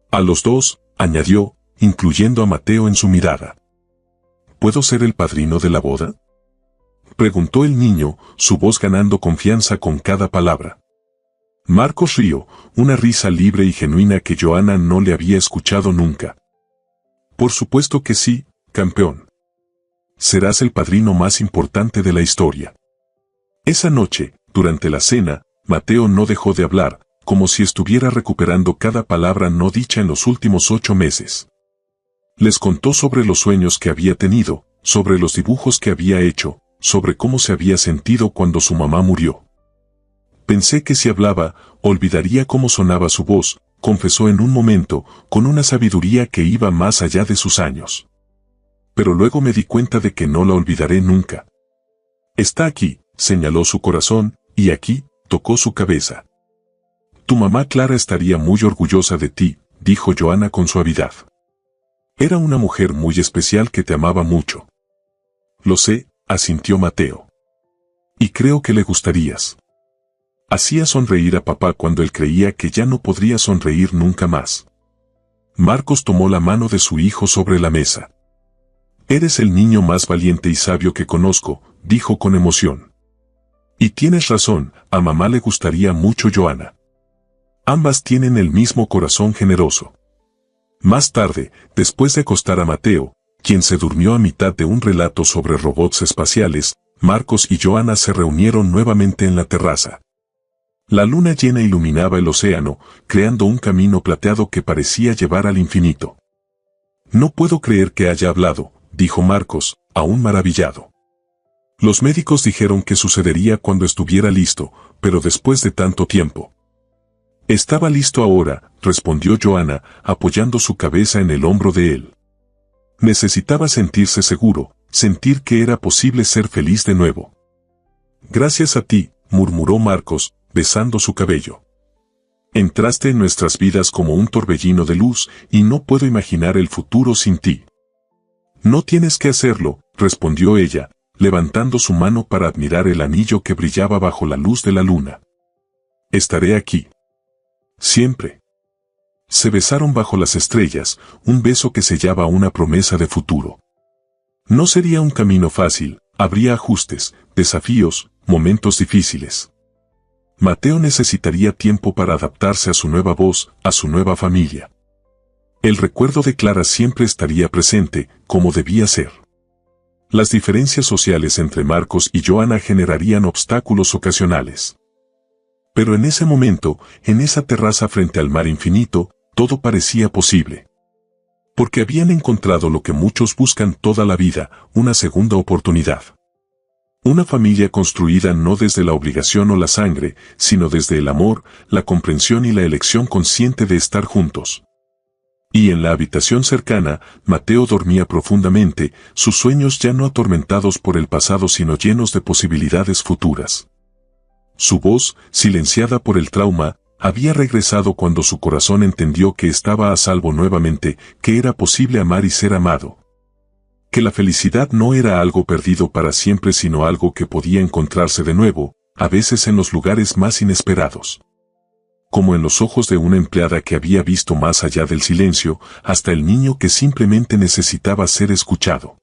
A los dos, añadió, incluyendo a Mateo en su mirada. ¿Puedo ser el padrino de la boda?, preguntó el niño, su voz ganando confianza con cada palabra. Marcos rió, una risa libre y genuina que Joana no le había escuchado nunca. Por supuesto que sí, campeón. Serás el padrino más importante de la historia. Esa noche, durante la cena, Mateo no dejó de hablar, como si estuviera recuperando cada palabra no dicha en los últimos 8 meses. Les contó sobre los sueños que había tenido, sobre los dibujos que había hecho, sobre cómo se había sentido cuando su mamá murió. Pensé que si hablaba, olvidaría cómo sonaba su voz, confesó en un momento, con una sabiduría que iba más allá de sus años. Pero luego me di cuenta de que no la olvidaré nunca. Está aquí, señaló su corazón, y aquí, tocó su cabeza. Tu mamá Clara estaría muy orgullosa de ti, dijo Joana con suavidad. Era una mujer muy especial que te amaba mucho. Lo sé, asintió Mateo. Y creo que le gustarías. Hacía sonreír a papá cuando él creía que ya no podría sonreír nunca más. Marcos tomó la mano de su hijo sobre la mesa. Eres el niño más valiente y sabio que conozco, dijo con emoción. Y tienes razón, a mamá le gustaría mucho Joana. Ambas tienen el mismo corazón generoso. Más tarde, después de acostar a Mateo, quien se durmió a mitad de un relato sobre robots espaciales, Marcos y Joana se reunieron nuevamente en la terraza. La luna llena iluminaba el océano, creando un camino plateado que parecía llevar al infinito. No puedo creer que haya hablado, dijo Marcos, aún maravillado. Los médicos dijeron que sucedería cuando estuviera listo, pero después de tanto tiempo. Estaba listo ahora, respondió Joana, apoyando su cabeza en el hombro de él. Necesitaba sentirse seguro, sentir que era posible ser feliz de nuevo. Gracias a ti, murmuró Marcos, besando su cabello. Entraste en nuestras vidas como un torbellino de luz, y no puedo imaginar el futuro sin ti. No tienes que hacerlo, respondió ella, levantando su mano para admirar el anillo que brillaba bajo la luz de la luna. Estaré aquí. Siempre. Se besaron bajo las estrellas, un beso que sellaba una promesa de futuro. No sería un camino fácil, habría ajustes, desafíos, momentos difíciles. Mateo necesitaría tiempo para adaptarse a su nueva voz, a su nueva familia. El recuerdo de Clara siempre estaría presente, como debía ser. Las diferencias sociales entre Marcos y Joana generarían obstáculos ocasionales. Pero en ese momento, en esa terraza frente al mar infinito, todo parecía posible. Porque habían encontrado lo que muchos buscan toda la vida, una segunda oportunidad. Una familia construida no desde la obligación o la sangre, sino desde el amor, la comprensión y la elección consciente de estar juntos. Y en la habitación cercana, Mateo dormía profundamente, sus sueños ya no atormentados por el pasado sino llenos de posibilidades futuras. Su voz, silenciada por el trauma, había regresado cuando su corazón entendió que estaba a salvo nuevamente, que era posible amar y ser amado. Que la felicidad no era algo perdido para siempre sino algo que podía encontrarse de nuevo, a veces en los lugares más inesperados. Como en los ojos de una empleada que había visto más allá del silencio, hasta el niño que simplemente necesitaba ser escuchado.